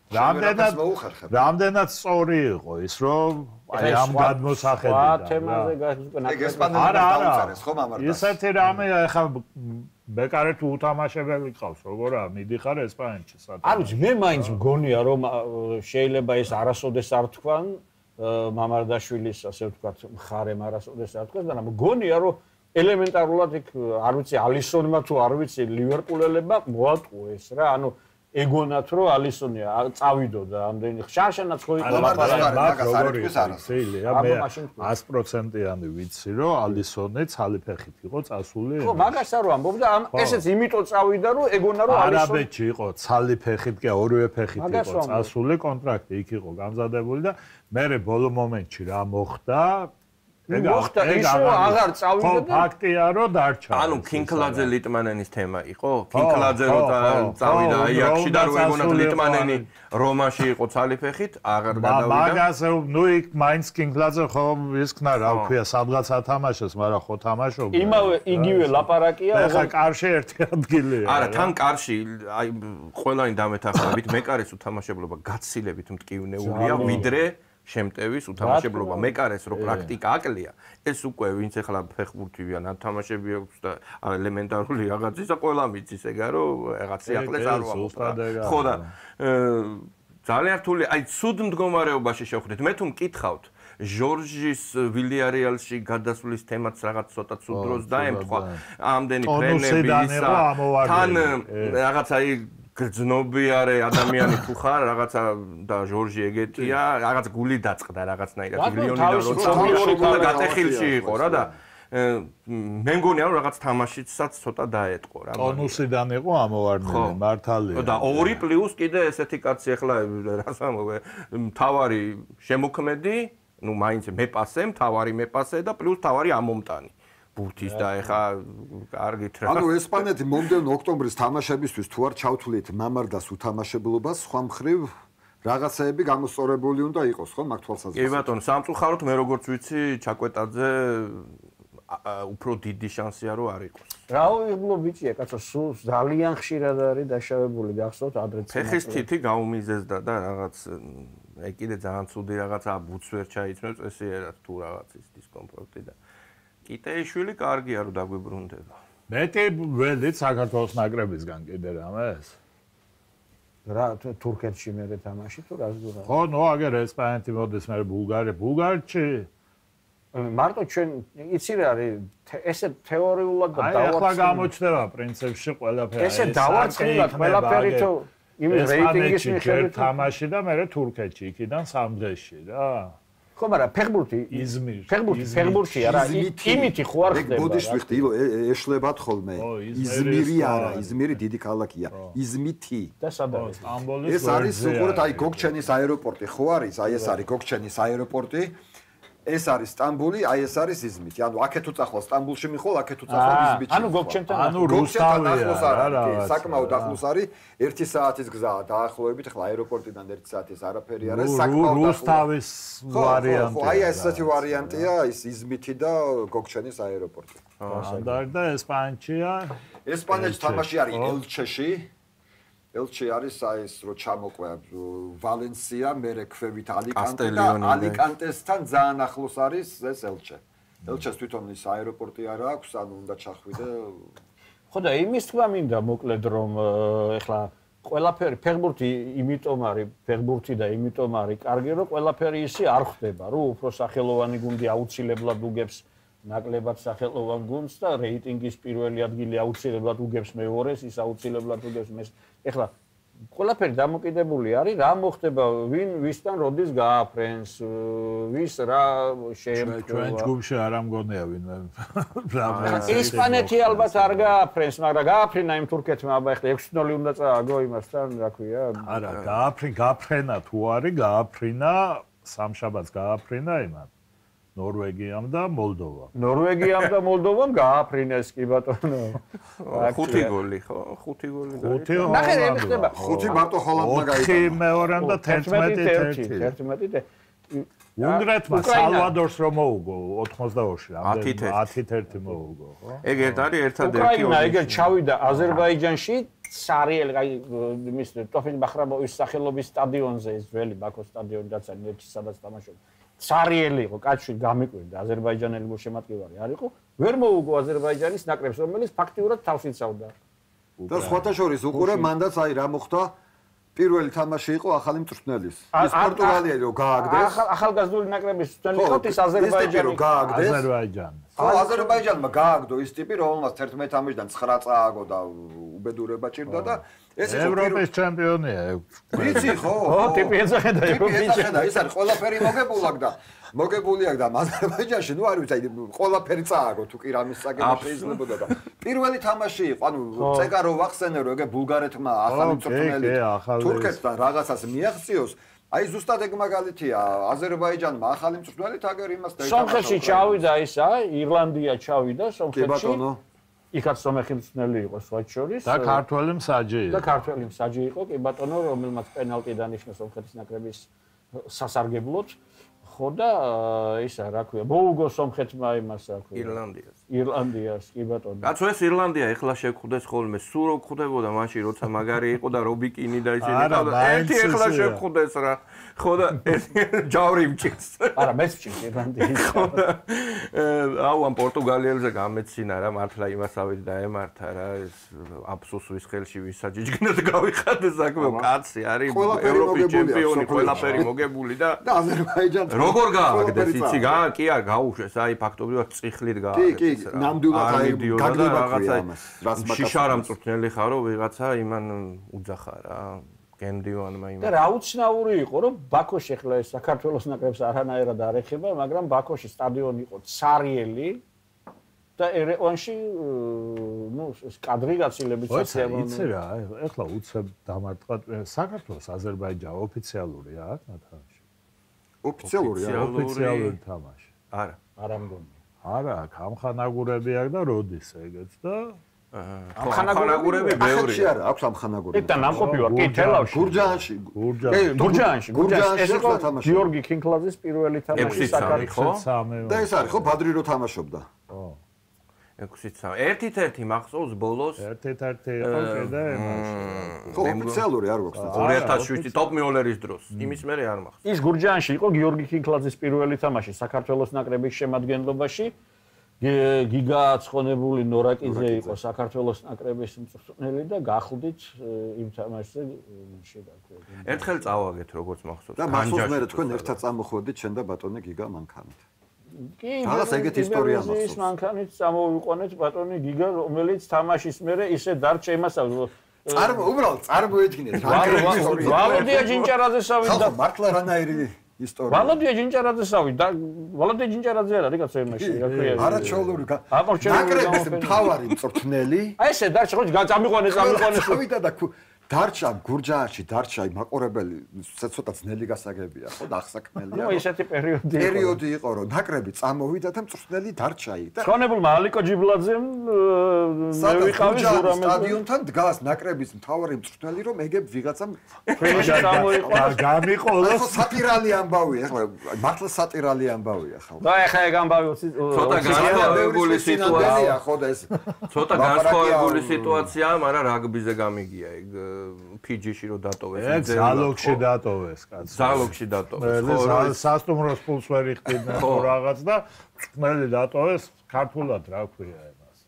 რამდენად სწორი იყო ის რომ აი ამ გადმოსახედიდან ეგ ესპანელმა დაუწერეს ხო მამარდას ისეთი რამეა ახლა ბეკარე თუ უთამაშებელი ყავს როგორა მიდიხარ ესპანეთში საერთოდ არ ვიცი მე მაინც მგონია რომ შეიძლება ეს არასოდეს არ თქვან მამარდაშვილის ასე ვთქვათ მხარემ არასოდეს არ თქვან და მგონია რომ ელემენტარულად იქ არ ვიცი ალისონმა თუ არ ვიცი ლივერპულელებმა მოატყუა ეს რა ანუ ეგონათ რომ ალისონი წავიდოდა ამდენი შანშანაც ხო იყო მაგას არ იტყვის არას მე 100%-იანი ვიცი რომ ალისონი ცალი ფეხით იყო წასული ხო მაგას არ ამბობ და ესეც იმიტომ წავიდა რომ ეგონა რომ ალისონი არაბეთში იყო ცალი ფეხით კი ორივე ფეხით იყო წასული კონტრაქტი იქ იყო გამზადებული და მე ბოლო მომენტში რა მოხდა მოხდა ისო აღარ წავიდა და ფაქტია რომ დარჩა ანუ კინკლაძე ლიტმანენის თემა იყო კინკლაძე რო წავიდა აიაქსში და რო ეგონათ ლიტმანენი რომაში იყო ცალი ფეხით აღარ გადავიდა მაგაზე ნუ იქ მაინც კინკლაძე ხო ისქნა რა ვქვია სადღაც ათამაშეს მაგრამ ხო თამაშობდა იმავე იგივე ლაპარაკია ახლა კარში ერთი ადგილია არა თან კარში აი ყველანი დამეთახმებით მეკარის უთამაშებლობა გაცილებით მტკივნეულია ვიდრე შემტევის უთამაშებლობა. მეკარეს რო პრაქტიკა აკლია, ეს უკვე ვინც ახლა ფეხბურთივია, ნათამაშები აქვს და ელემენტარული რაღაც ისა ყველა მიცის ეგა რომ რაღაც სიახლეს არ ვამოწრა. ხო და ძალიან რთული, აი ცუდ მდგომარეობაში შევხვდით. მე თუ მკითხავთ ჟორჟის ვილიარეალში გადასვლის თემაც რაღაც ცოტა ცუდ დროს დაემთხვა. ამდენი ტრენერი ისა თან რაღაც აი გრძნობიარე ადამიანი თუ ხარ, რაღაცა და ჟორჟი ეგეთია, რაღაც გული დაწყდა რაღაცნაირად მილიონიდან როცა გატეხილში იყო რა და მე მგონია რომ რაღაც თამაშიცაც ცოტა დაეტყო რა. ტონუსიდან იყო ამოვარდნილი, მართალია. და 2+ კიდე ესეთი კაცი ახლა რას ამოვე, მთავარი შემოქმედი, ну მაინც მეპასე, მთავარი მეპასე და პლუს მთავარი ამომტანი. ბურთის და ეხა კარგით რა. ანუ ესპანეთი მომდევნო ოქტომბრის თამაშებისთვის თუ არ ჩავთვლით მამარდას უთამაშებლობას, სხვა მხრივ რაღაცეები გამოსწორებული უნდა იყოს, ხო, მაგ თვალსაზრისით. კი ბატონო, სამწუხაროდ მე როგორც ვიცი, ჩაკვეტაძე უფრო დიდი შანსია რომ არ იყოს. რა უიღბლო ბიჭია, კაცო, სულ ძალიან ხშირად არის დაშავებული, გახსოვთ ადრე. ფეხის თითი გაუმიზესდა და რაღაც აი კიდე ძალიან ცუდი რაღაცა ბუც ვერ ჩაიწმევს ესიერად თუ რაღაც ის დისკომფორტი და კიტეიშვილი კარგია რომ დაგვიბრუნდება. მეტი ველით საქართველოს ნაკრებისგან კიდე რამეს? რა თურქეთში მე თამაში თუ რას გურა? ხო, ნუ აგერ ესპანეთი მოდის მე ბულგარეთში. მარტო ჩვენ იცი რა არის ესე თეორიულად და დავარცხნილად. აი ახლა გამოჩნდება პრინციპში ყველაფერი. ესე დავარცხნილად ყველაფერი თუ იმის რეიტინგის მიხედვით თამაში და მე თურქეთში იქიდან 3 დღეში რა. ხო, მაგრამ ფეხბურთი ფეხბურთი არა, იმითი ხო არ ხდება. ბოდიში ვიხდი, ეშლებათ ხოლმე. იზმირი არა, იზმირი დიდი ქალაქია. იზმითი. და სად არის? ეს არის უყურეთ, აი გოგჩენის აეროპორტი ხო არის? აი ეს არის გოგჩენის აეროპორტი. ეს არის სტამბული, აი ეს არის იზმითი. ანუ აქეთ უწახვალ სტამბულში მიხვალ, აქეთ უწახვალ იზმითში. ანუ გოგჩენთან ანუ რუსთავია რა, საკმაოდ ახლოს არის. 1 საათის გზაა დაახლოებით, ახლა აეროპორტიდან 1 საათის არაფერი არის, საკმაოდ რუსთავის ვარიანტი. ხო, აი ესეთი ვარიანტია, ის იზმითი და გოგჩენის აეროპორტი. და ესპანეთშია. ესპანეთში თამაში არის ელჩეში. ელჩე არის აი ეს რო ჩამოყვე ვალენსია, მერე ქვევით ალიკანტე და ალიკანტესთან ძალიან ახლოს არის ეს ელჩე. ელჩეს თვითონ ის აეროპორტი არ აქვს, ანუ უნდა ჩახვიდე. ხო და იმის თქვა მინდა მოკლედ რომ ეხლა ყველაფერი ფეხბურთი იმიტომ არის ფეხბურთი და იმიტომ არის კარგი რომ ყველაფერი ისი არ ხდება, რომ უფრო სახელოვანი გუნდი აუცილებლად უგებს ნაკლებად სახელოვან გუნდს და რეიტინგის პირველი ადგილი აუცილებლად უგებს მეორეს, ის აუცილებლად უგებს მესამეს. ეხლა ყველაფერი დამოკიდებული არის რა მოხდება, ვინ ვისთან როდის გააფრენს, ვის რა შეემთხვევა. ჩვენ ჯგუფში არ ამგონია ვინმე. ესპანეთი ალბათ არ გააფრენს, მაგრამ გააფრენა იმ თურქეთმა, აბა ეხლა 6-0 უნდა წააგო იმასთან, რა ქვია. არა, გააფრენა თუ არის, გააფრენა სამშაბათს გააფრენა იმან. ნორვეგიამ და მოლდოვამ. ნორვეგიამ და მოლდოვამ გააფრინეს კი ბატონო. 5 გოლი ხო? 5 გოლი და. ნახე რა ხდება. 5 მარტო ჰოლანდმა გაიგო. 4 მეორემ და 11. უნგრეთმა სალვადორს რომ მოუგო 82-ში, რამდენი 10-1 მოუგო, ხო? ეგ არის ერთადერთი უკრაინა ეგ ჩავიდა აზერბაიჯანში სარიელ აი მის ტოფინ ბახრამოვის სახელობის სტადიონზე ის ძველი ბაქოს სტადიონი რაც არის ნეჩი სადაც თამაშობდა. სარიელი იყო, კაცი გამიკვირდა, აზერბაიჯანელი შემატკივარი არ იყო, ვერ მოუგო აზერბაიჯანის ნაკრებს, რომელიც ფაქტიურად თავს იცავდა. და სხვათა შორის უყურე მანდაც აი რა მოხდა პირველი თამაში იყო ახალი მწვრთნელის. ის პორტუგალია რო გააგდეს. ახალგაზრდული ნაკრების მწვრთნელი იყო ის აზერბაიჯანი რო გააგდეს. აზერბაიჯანი. ხო, აზერბაიჯანმა გააგდო ის ტიპი, რომელმაც 11 თამაშიდან 9 წააგო და უბედურება ჭირდა და ეს იყო ევროპის ჩემპიონია. ვიცი ხო? ხო, ტიპი ეძახდა ევროპის. ის არის ყველაფერი მოგებული აქ და აზერბაიჯანში ნუ არ ვიცი, აი ყველაფერი წააგო თუ კი რამის წაგება შეიძლებოდა და პირველი თამაში იყო, ანუ წეგა რო ვახსენე რომ ეგ ბულგარეთმა ახალი მწვრთნელი თურქეთთან რაღაცას მიაღწიოს. აი ზუსტად ეგ მაგალითია, აზერბაიჯანმა ახალი მწვრთნელი თაგერ იმას დაითამაშა. სომხეთში ჩავიდა ისა, ირლანდია ჩავიდა სომხეთში. კი ბატონო. იქაც სომეხი მწვრთნელი იყო სხვა შორის. და ქართველი მსაჯი იყო. და ქართველი მსაჯი იყო, კი ბატონო, რომელმაც პენალტი დანიშნა სომხეთის ნაკრების სასარგებლოდ ხო და ისა რა ქვია მოუგო სომხეთმა იმას რა ქვია ირლანდიას კი ბატონო კაცო ეს ირლანდია ეხლა შეგხვდეს ხოლმე სულ რო ხვდებოდა მაშინ როცა მაგარი იყო და რობიკინი და ისინი ერთი ეხლა შეგხვდეს რა ხო და ჯავრი მჭირს არა მეც მჭირს ირლანდიის ხო აუ ამ პორტუგალიელზე გამეცინა რა მართლა იმასავით დაემართა რა ეს აფსუსის ხელში ვისაჯიჯგნად გავიხადე საქმე კაცი არის ევროპის ჩემპიონი ყველაფერი მოგებული და აზერბაიჯანს როგორ გააგდეს იცი კი არ გაუშვეს აი ფაქტობრივად წიხლით გააგდეს კი ნამდვილად აი გაგდება ამას რას შიშარა მწვრთნელი ხარო ვიღაცა იმან უძახა რა გენდივანმა იმან და რა უცნაური იყო რომ ბაქოში ახლა ეს საქართველოს ნაკრებს არანაირად არ ეხება მაგრამ ბაქოში სტადიონი იყო ცარიელი და ერევანში ნუ ეს კადრი გაცილებით საცილო იცი რა ახლა უცებ დამარტყა საქართველოს აზერბაიჯანი ოფიციალური აქვს ნათამაში ოფიციალური თამაში არა მგონი არა ამხანაგურები აქვს და როდის ეგეც და ამხანაგურები ბევრია არა აქვს ამხანაგურები და ნამყოფი ვარ კი თელავში გურჯაანში ეს იყო გიორგი ქინკლაძის პირველი თამაში საქართველოს და ეს არის ხო ბადრი რო თამაშობდა ხო 6-3 1-1 მახსოვს ბოლოს 1-1 იყო კიდე ხო ოფიციალური არ გვაქვს 2007 ტოპ მიოლერის დროს იმის მერე არ მახსოვს ის გურჯაანში იყო გიორგი ქინკლაძის პირველი თამაში საქართველოს ნაკრების შემადგენლობაში გიგა ცხონებული ნორაკიძე იყო საქართველოს ნაკრების მწვრთნელი და გახდით იმ თამაშზე შეგაქვია ერთხელ წავაგეთ როგორც მახსოვს და მახსოვს მე თქვენ ერთად წამოხვედით შენ და ბატონი გიგა მანქანით კი რაღაც ეგეთი ისტორია მახსოვს ის მანქანით წამოვიყვანეთ ბატონი გიგა რომელიც თამაშის მერე ისე დარჩა იმას უბრალოდ წარმოედგინეთ ვალოდია ჯინჭარაძესავი და მართლა რანაირი ისტორია ვალოდია ჯინჭარაძესავი და ვალოდია ჯინჭარაძე არა რიგაცა იმაში რა ქვია არაჩვეულებრივი ნაკრების მთავარი მწვრთნელი აი ესე დარჩა ხო წამიყვანეს წავიდა და დარჩა გურჯაანში დარჩა მაყურებელი ცოტა ძნელი გასაგებია ხო და ახსაკმელია ნუ ესეთი პერიოდი იყო რომ ნაკრები წამოვიდა და მწვრთნელი დარჩა იქ და ხონებულმა ალიკო ჯიბლაძემ მე ვიყავი ზურამელზე სტადიონთან დგას ნაკრების მთავარი მწვრთნელი რომ ეგებ ვიღაცამ ფინიში წამოიყო გამიყოლოს სატირალი ამბავია ახლა მართლა სატირალი ამბავია ხო და ეხა ეგ ამბავი ცოტა განსხვავებული სიტუაცია ხო და ეს ცოტა განსხვავებული სიტუაციაა მაგრამ რაგბიზე გამიგია ეგ ფიჯიში რო დატოვეს ზალოგში დატოვეს კაცო ზალოგში დატოვეს ხო სასტუმროს ფულს ვერ იხდიდნენ ხო რაღაც და წნელი დატოვეს ქართულად რა ქვია იმას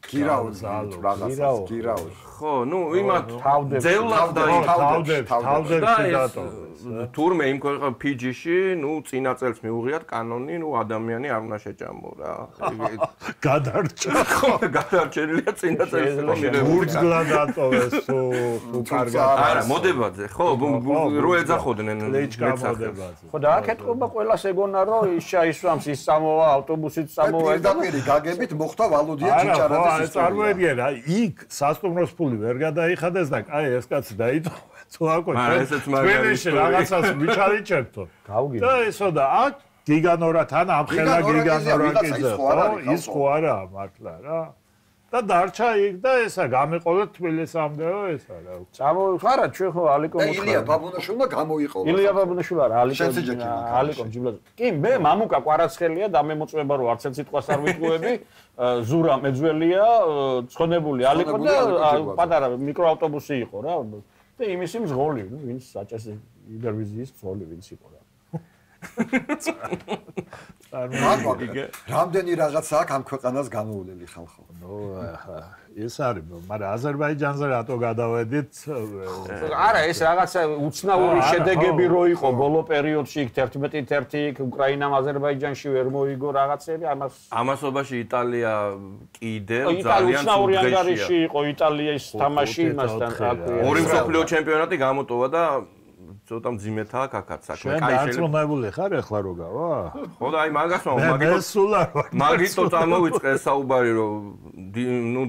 გირაოს რაღაცას გირაოს ხო ნუ იმათ ძევლად თავდებში დატოვეს თურმე იმ ფიჯიში ნუ წინა წელს მიუღიათ კანონი ნუ ადამიანი არ უნდა შეჭამო რა გადარჩა ხო გადარჩენილია წინა წელს გურჯლა დატოვეს თუ კარგად არა მოდებაძე ხო რო ეძახოდნენ მოდებაძე ხო და აქ ეთყობა ყველას ეგონა რომ ის ჩაისვამს ის წამოვა ავტობუსით წამოვა და პირდაპირ გაგებით მოხდა ვალოდია ჯიჭარაძის ისტორია წარმოებია რა იქ სასტუმროს ფული ვერ გადაიხადეს და კაი ეს კაცი დაიტოვა თუაკო ჩვენში რაღაცას მიჩარიჭებთო და ესო და აქ გიგანორა თან ამხელა გიგანორა კიდე ის ხო არა მართლა რა და დარჩა იქ და ესა გამიყოლეთ თბილისამდეო ესა რა არა ჩვენ ხო ალიკო და ილია ბაბუნაშვილმა გამოიყოლა ილია ბაბუნაშვილი არა ალიკო ჯიბლაძე კი მე მამუკა კვარაცხელია და მე მოწვება რომ არც ერთ სიტყვას არ ვიტყუები ზურა მეძველია ცხონებული ალიკო და პატარა მიკროავტობუსი იყო რა და იმისი მძღოლი ნუ ვინც საჭეს იბერვიზიის მძღოლი ვინც იყო რა რამდენი რაღაცა აქვს ამ ქვეყანას გამოვლელი ხალხო ნუ ეს არის მაგრამ აზერბაიჯანზე რატო გადავედით არა ეს რაღაცა უცნაური შედეგები რო იყო ბოლო პერიოდში 11-1 იქ უკრაინამ აზერბაიჯანში ვერ მოიგო რაღაცები ამასობაში იტალია კიდევ ძალიან უცნაური ანგარიში იყო იტალიის თამაში იმასთან აქვია ორი მსოფლიო ჩემპიონატი გამოტოვა და ცოტა მძიმეთაა კაკაც საქმე. კაი შეიძლება. დაწუნებული ხარ ახლა რო გავა? ხო და აი მაგას მაგიტო წამოვიწყე საუბარი რომ ნუ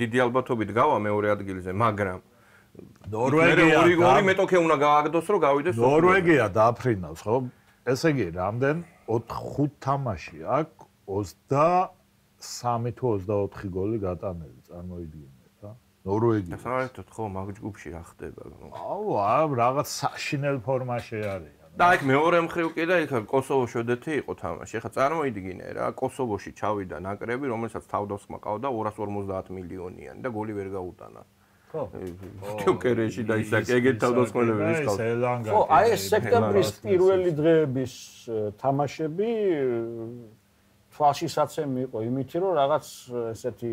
დიდი ალბათობით გავა მეორე ადგილზე, მაგრამ ნორვეგია ორი მეტოქე უნდა გააგდოს რომ გავიდეს. ნორვეგია დააფრინავს, ხო? ესე იგი, რამდენ 5 თამაში აქვს 23 თუ 24 გოლი გატანილი, წარმოიდგინე. ნორვეგია. საერთოდ ხო მაგ ჯგუფში რა ხდება? აუ, რაღაც საშინელ ფორმაში არის. და აქ მეორე მხრივ კი და იქ კოსოვო-შვედეთი იყო თამაში. ეხლა წარმოიდგინე რა, კოსოვოში ჩავიდა ნაკრები, რომელსაც თავდასხმა ყავდა 250 მილიონიანი და გოლი ვერ გაუტანა. ხო. ჯოკერეში და ისაკ ეგეთ თავდასხმელები ის ყავს. ხო, აი ეს სექტემბრის პირველი დღეების თამაშები თვალშისაცემი იყო იმითი, რომ რაღაც ესეთი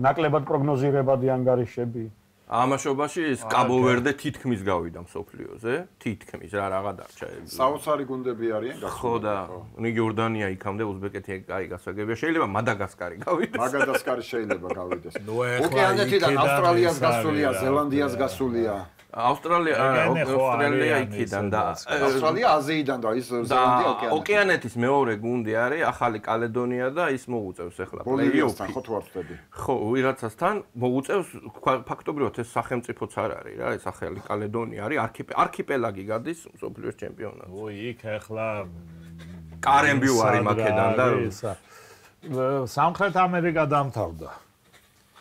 ნაკლებად პროგნოზირებადი ანგარიშები ამაშობაში კაბო-ვერდე თითქმის გავიდა მსოფლიოზე, თითქმის რა დარჩა. საოცარი გუნდები არიან გახსოვდა. ხო და იორდანია იქამდე, უზბეკეთი კაი გასაგებია. შეიძლება მადაგასკარი გავიდეს. მადაგასკარი შეიძლება გავიდეს. ოკეანეთიდან ავსტრალიას გასულია, ზელანდიას გასულია. ავსტრალია იქიდან და ავსტრალია აზიიდან და ის ზელანდია ოკეანეთი. ოკეანეთის მეორე გუნდი არის ახალი კალედონია და ის მოუწევს ახლა პლეი-ოფი. ხო თუ არ ვწდები. ხო, ვიღაცასთან მოუწევს ფაქტობრივად ეს სახელმწიფოც არ არის რა, ეს ახალი კალედონია არის არქიპელაგი გადის მსოფლიოს ჩემპიონატში. ой, იქ ახლა კარენბიუ არის მაქედან და სამხრეთ ამერიკა დამთავრდა.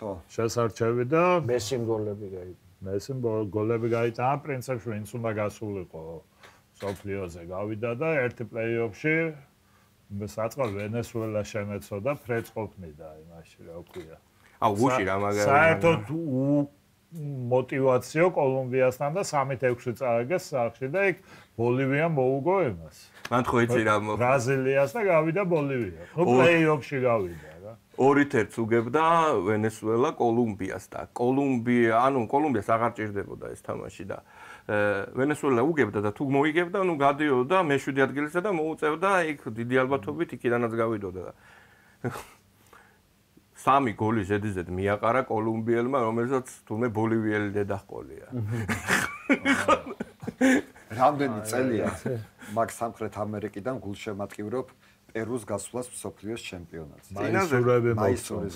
ხო, შესარჩევი და მესიმ გოლები გაიგო. მესიმ გოლები გაიტანა, პრინციპში ვინც უნდა გასულიყო სოფლიოზე გავიდა და ერთი პლეი-ოფში საწყალ ვენესუელა შემეცოდა, ფრედს ყოფნიდა იმაში რა ქვია. აუ, გუში რა მაგარი. საერთოდ мотивациო კოლუმბიასთან და 3-6 წააგეს სახში და იქ ბოლივია მოუგო იმას. მან ხო იცი რა ბრაზილიას და გავიდა ბოლივია. ნუ პლეი-ოფში გავიდა რა. 2-1 უგებდა ვენესუელა კოლუმბიას და კოლუმბიას აღარ ჭირდებოდა ეს თამაში და ვენესუელა უგებდა და თუ მოიგებდა, ნუ გადიოდა მე-7 ადგილზე და მოუწევდა იქ დიდი ალბათობით იქიდანაც გავიდოდა და 3 გოლი ზედიზედ მიაყარა კოლუმბიელმა, რომელსაც თუნდაც ბოლივიელი დედაჰყოლია. რამდენი წელია მაგ სამხრეთ ამერიკიდან გულშემატკივრობ პერუს გასვლას მსოფლიოს ჩემპიონატზე. მაისურები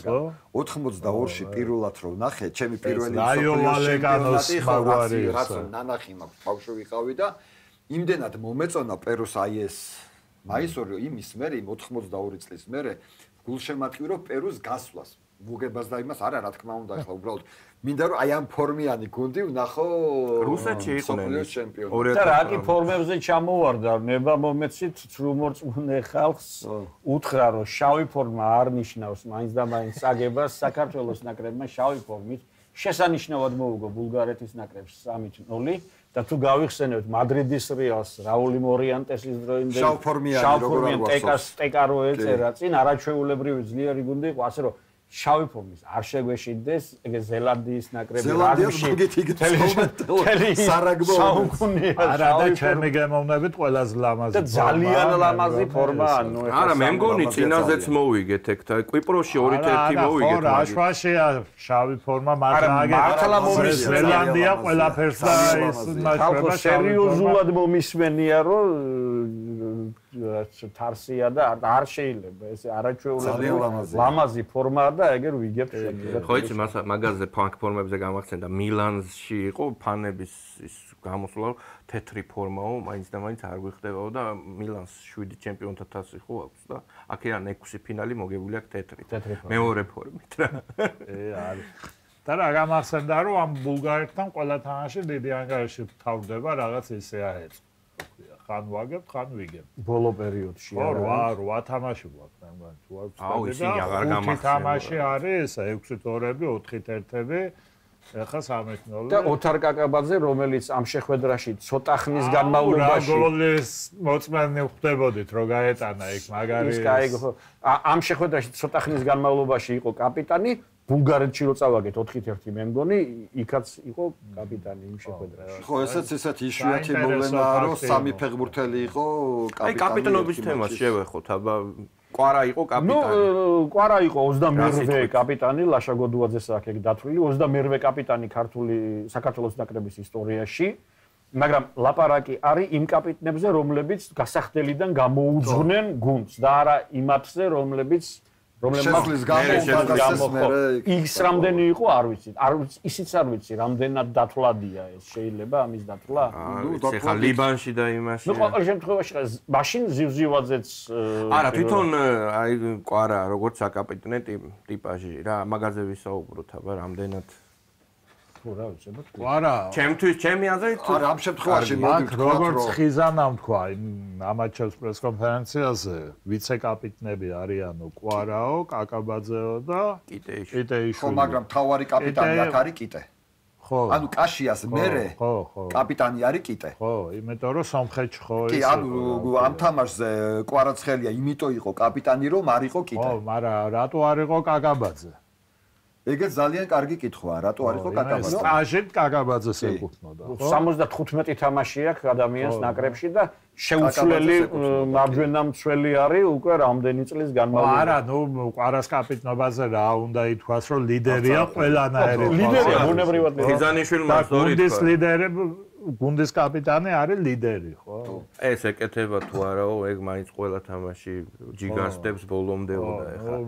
ხო? 82-ში პირველად რო ვნახე, ჩემი პირველი მსოფლიოს ჩემპიონატი მაგვარი რაც ნანახი მაქვს, ბავშვი ვიყავი და იმდენად მომეწონა პერუს აი ეს მაისური იმის მერე 82 წლის მერე გულშემატკივრობ პერუს გასვლას. მოგებას და იმას არა, რა თქმა უნდა, ახლა უბრალოდ მინდა რომ აი ამ ფორმიანი გუნდი ვნახო რუსეთში იყვნენ ჩემპიონი. და რაკი ფორმებზე ჩამოვარდა, ნება მომეცით ცრუმორწმუნე ხალხს უთხრა რომ შავი ფორმა არ ნიშნავს მაინც და მაინც აგებას საქართველოს ნაკრებმა შავი ფორმით შესანიშნავად მოუგო ბულგარეთის ნაკრებს 3-0 და თუ გავიხსენებთ მადრიდის რეალს რაული მორიანტესის დროინდელი შავ ფორმიანი როგორ ტეკარო ეწერა წინ არაჩვეულებრივი ძლიერი გუნდი იყო ასე რომ შავი ფორმის არ შეგვეშინდეს ეგ ზელანდიის ნაკრები რაგბიში არა და ჩემი გემოვნებით ყველაზე ლამაზი და ძალიან ლამაზი ფორმა ანუ არა მე მგონი წინაზეც მოვიგეთ ეგ და კვიპროსში 2-1 მოვიგეთ რა შვაშია შავი ფორმა მაგრამ ზელანდია ყველაფერს და ის ნაკრება სერიოზულად მომისმენია რომ თარსია და არ შეიძლება ეს არაჩვეულებრივი ლამაზი ფორმაა და ეგერ ვიგებთ შემდეგ. ხო იცი მაგაზე ფორმებზე გამახსენდა მილანში იყო ფანების ის გამოსვლა თეთრი ფორმაო მაინც და მაინც არ გვიხდებაო და მილანს 7 ჩემპიონთა თასი ხო აქვს და აქედან 6 ფინალი მოგებული აქვს თეთრით. მეორე ფორმით რა. არის. და რა გამახსენდა რომ ამ ბულგარეთთან ყველა თამაში დიდი ანგარიში თავდება რაღაც ისე აეწყო. ხან ვაგებთ, ხან ვიგებთ. ბოლო პერიოდში არა. 8 თამაში გვაქვს ნამდვილად. თუ არ აუ ისინი აღარ გამახსენდა. 5 თამაში არის, 6-2-ები, 4-1-ები. ეხლა 3-0. და ოთარ კაკაბაძე, რომელიც ამ შეხვედრაში ცოტა ხნის განმავლობაში რა გოლის მოწმენი ხდებოდით, რომ გაეტანა იქ მაგარი. ის გაიგო. ამ შეხვედრაში ცოტა ხნის განმავლობაში იყო კაპიტანი. ბულგარეთში რო წავაგეთ 4-1 მე მგონი, იქაც იყო კაპიტანი იმ შეხვედრაში. ხო, ესეც ისეთი იშვიათი მოვლენაა, რომ სამი ფეხბურთელი იყო კაპიტანი. აი კაპიტანობის თემას შევეხოთ, აბა კვარა იყო კაპიტანი. ნუ კვარა იყო 22-ვე კაპიტანი, ლაშა გოდუაძეს აქ ეგ დათვლილი, 22-ვე კაპიტანი ქართული საქართველოს ნაკრების ისტორიაში. მაგრამ ლაპარაკი არის იმ კაპიტნებზე, რომლებიც გასახდელიდან გამოუძღნენ გუნდს და არა იმათზე, რომლებიც ის რამდენი იყო არ ვიცი. ისიც არ ვიცი, რამდენად დათვლადია ეს შეიძლება ამის დათვლა. ნუ ხა ლიბანში და იმაში. ნუ ყოველ შემთხვევაში მაშინ ზივზივაძეც არა თვითონ აი კვარა როგორც საკაპიტნე ტიპაჟი რა, მაგაზე ვისაუბროთ აბა რამდენად თუ რა ვიცი, არა. ჩემთვის ჩემი აზრით არა, ამ შემთხვევაში მაგ როგორც ხიზანამ თქვა იმ ამაჩევს პრესკონფერენციაზე, ვიცე-კაპიტნები არიანო კვარაო, კაკაბაძეო და კიტეიშვილი. ხო, მაგრამ თავარი კაპიტანი აქ არის კიტე. ხო. ანუ კაშიას მერე ხო. კაპიტანი არის კიტე. ხო, იმიტომ რომ სომხეთში ხო კი, ამ თამაშზე კვარაცხელია, იმიტომ იყო კაპიტანი, რომ არ იყო კიტე. ხო, მაგრამ რატო არ იყო კაკაბაძე? ეგეც ძალიან კარგი კითხვაა, რატო არ იყო კაკაბაძე? სტაჟით კაკაბაძეს ეკუთვნოდა, ხო? 75 თამაში აქვს ადამიანს ნაკრებში და შეუცვლელი მარჯვენა მცველი არის უკვე რამდენი წლის განმავლობაში. არა, ნუ ყვარას კაპიტნობაზე რა უნდა ითქვას, რომ ლიდერია ყველანაირი. ლიდერია ბუნებრივად. ხიზანიშვილმა სწორი გუნდის ლიდერი, გუნდის კაპიტანი არის ლიდერი, ხო? ეს ეკეთება თუ არაო, ეგ მაინც ყველა თამაში ჯიგანტებს ბოლომდეოდა ეხლა.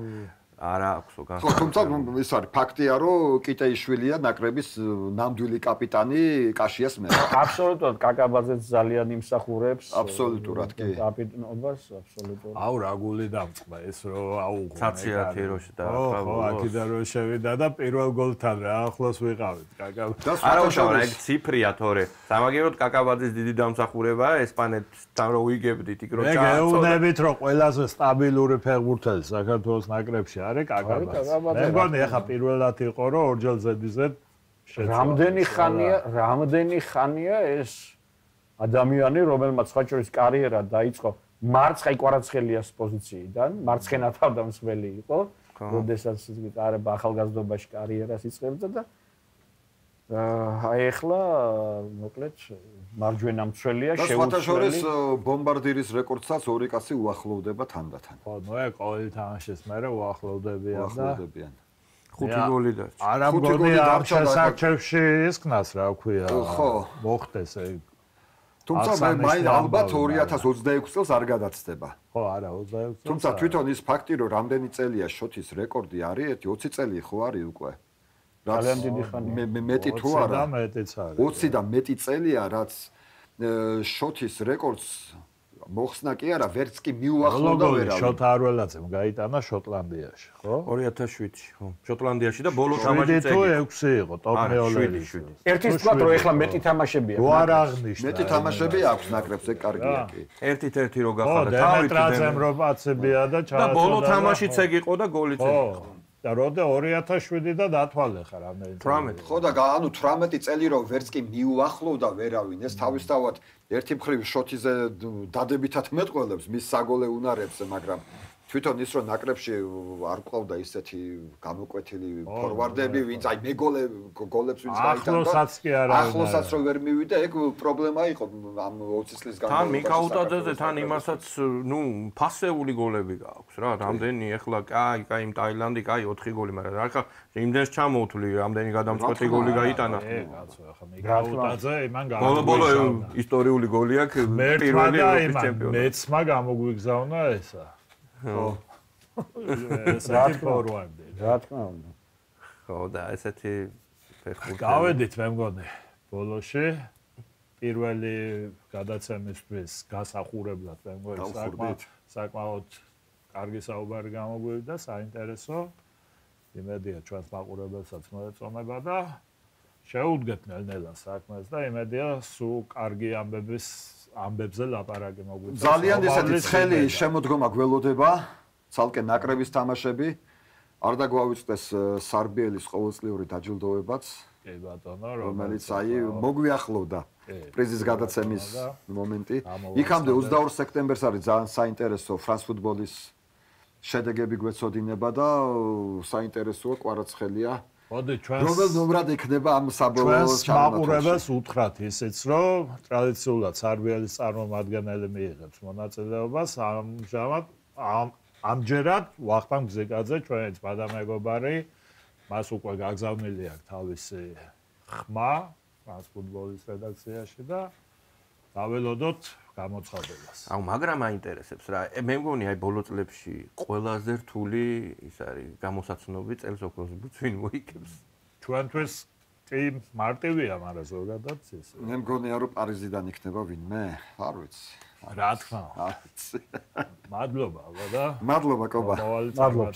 არა აქვსო განსხვავება. ხო, თუმცა ის არის ფაქტია, რომ კიტეიშვილია ნაკრების ნამდვილი კაპიტანი კაშიას მერე. აბსოლუტურად კაკაბაძეც ძალიან იმსახურებს. აბსოლუტურად კი. კაპიტნობას აბსოლუტურად. აუ რა გული დამწყდა ეს რომ აუღო. 10 როში და ხო, აქედან რო შევიდა და პირველ გოლთან რა ახლოს ვიყავით კაკაბაძე. არა უშავ ეგ ციფრია თორე. სამაგიეროდ კაკაბაძის დიდი დამსახურებაა ესპანეთთან რო ვიგებდით იქ რო ჩააწოდა. ეგ ეუბნებით რომ ყველაზე სტაბილური ფეხბურთელი საქართველოს ნაკრებში არის კაკაბაძე. მე მგონი ახლა პირველად იყო რომ ორჯერ ზედიზედ რამდენი ხანია ეს ადამიანი რომელმაც ხაჭურის კარიერა დაიწყო მარცხა კვარაცხელიას პოზიციიდან, მარცხენა თავდამსხმელი იყო, როდესაც ატარება ახალგაზრდობაში კარიერას იწყებდა და აი ახლა მოკლედ მარჯვენა მცველია შეუცვლელი. და სხვათაშორის ბომბარდირის რეკორდსაც ორი კაცი უახლოვდება თანდათან. ხო, ნუ ეგ ყოველი თამაშის მერე უახლოვდებიან და 5 გოლი დარჩა. არა მგონი ამ შესარჩევში ისკნას რა ქვია. ხო. მოხდეს ეგ. თუმცა მე ალბათ 2026 წელს არ გადაცდება. ხო, არა 26 წელს. თუმცა თვითონ ის ფაქტი რომ რამდენი წელია შოთის რეკორდი არის, 20 წელი ხო არის უკვე. ძალიან დიდი ხანია. მე მეტი თუ არა. 20 და მეტიც არის. 20 და მეტი წელია, რაც შოთის რეკორდს მოხსნა კი არა, ვერც კი მიუახლოვდა ვერავინ. შოთა არველაძემ გაიტანა შოტლანდიაში, ხო? 2007-ში, ხო. შოტლანდიაში და ბოლო თამაში წელი. 7-6 იყო ტოპ მეოლერი. ერთის თქვა რომ ეხლა მეტი თამაშები აქვს. რო არ აღნიშნა. მეტი თამაშები აქვს ნაკრებს, ეგ კარგია კი. 1-1 რო ხო, გახადა დემეტრაძემ რო პაცებია და ჩააწოდა. და ბოლო თამაშიც ეგ იყო და გოლიც ეგ იყო. და როდე 2007 და დათვალე ხარ ამდენი. 18. ხო და ანუ 18 წელი რო ვერც კი მიუახლოვდა ვერავინ, ეს თავისთავად ერთი მხრივ შოთიზე დადებითად მეტყველებს მის საგოლე უნარებს, მაგრამ თვითონ ის რომ ნაკრებში არ ყავდა ისეთი გამოკვეთილი ფორვარდები, ვინც აი მეგოლე გოლებს ვინც გაიტანდა. ახლოსაც კი არა. ახლოსაც რო ვერ მივიდა, ეგ პრობლემა იყო ამ 20 წლის განმავლობაში. თან მიკაუტაძეზე, თან იმასაც, ნუ, ფასეული გოლები გააქვს რა, რამდენი ეხლა კაი, იმ ტაილანდი, კაი 4 გოლი, მაგრამ ახლა იმდენს ჩამოვთვლი, რამდენი გადამწყვეტი გოლი გაიტანა. კაცო, ახლა მიკაუტაძე იმან ბოლო ისტორიული გოლი აქვს პირველი ევროპის ჩემპიონი. მეცმა გამოგვიგზავნა ესა. ხო. ესეთი ფორვარდი. რა თქმა უნდა. ხო და ესეთი ფეხბურთელი. გავედით მე მგონი ბოლოში პირველი გადაცემისთვის გასახურებლად მე მგონი საკმაოდ კარგი საუბარი გამოგვივიდა, საინტერესო. იმედია ჩვენს მაყურებელსაც მოეწონება და შეუდგეთ ნელ-ნელა საქმეს და იმედია სულ კარგი ამბებზე ლაპარაკი მოგვიწევს. ძალიან ისეთი ცხელი შემოდგომა გველოდება, ცალკე ნაკრების თამაშები. არ დაგვავიწყდეს სარბიელის ყოველწლიური დაჯილდოებაც. კი ბატონო, რომელიც აი მოგვიახლოვდა პრიზის გადაცემის მომენტი. იქამდე 22 სექტემბერს არის ძალიან საინტერესო ფრანს ფუტბოლის შედეგები გვეცოდინება და საინტერესოა კვარაცხელია. მოდი ჩვენ რომელ ნომრად ექნება ამ საბოლოო ჩამონათვალში. მაყურებელს უთხრათ ისიც, რომ ტრადიციულად სარბიელის წარმომადგენელი მიიღებს მონაწილეობას ამჯერად ვახტანგ გზეკაძე ჩვენიც ბადამეგობარი მას უკვე გაგზავნილი აქვს თავისი ხმა ფრანს ფუტბოლის რედაქციაში და დაველოდოთ გამოცხადებას. აუ მაგრამ აინტერესებს რა. მე მგონი აი ბოლო წლებში ყველაზე რთული ის არის გამოსაცნობი წელს ოქროს ვინ მოიგებს. ჩვენთვის კი მარტივია, მაგრამ ზოგადად ის. მე მგონია რომ პარიზიდან იქნება ვინმე, არ ვიცი. რა თქმა უნდა. მადლობა და მადლობა კობა. მადლობა.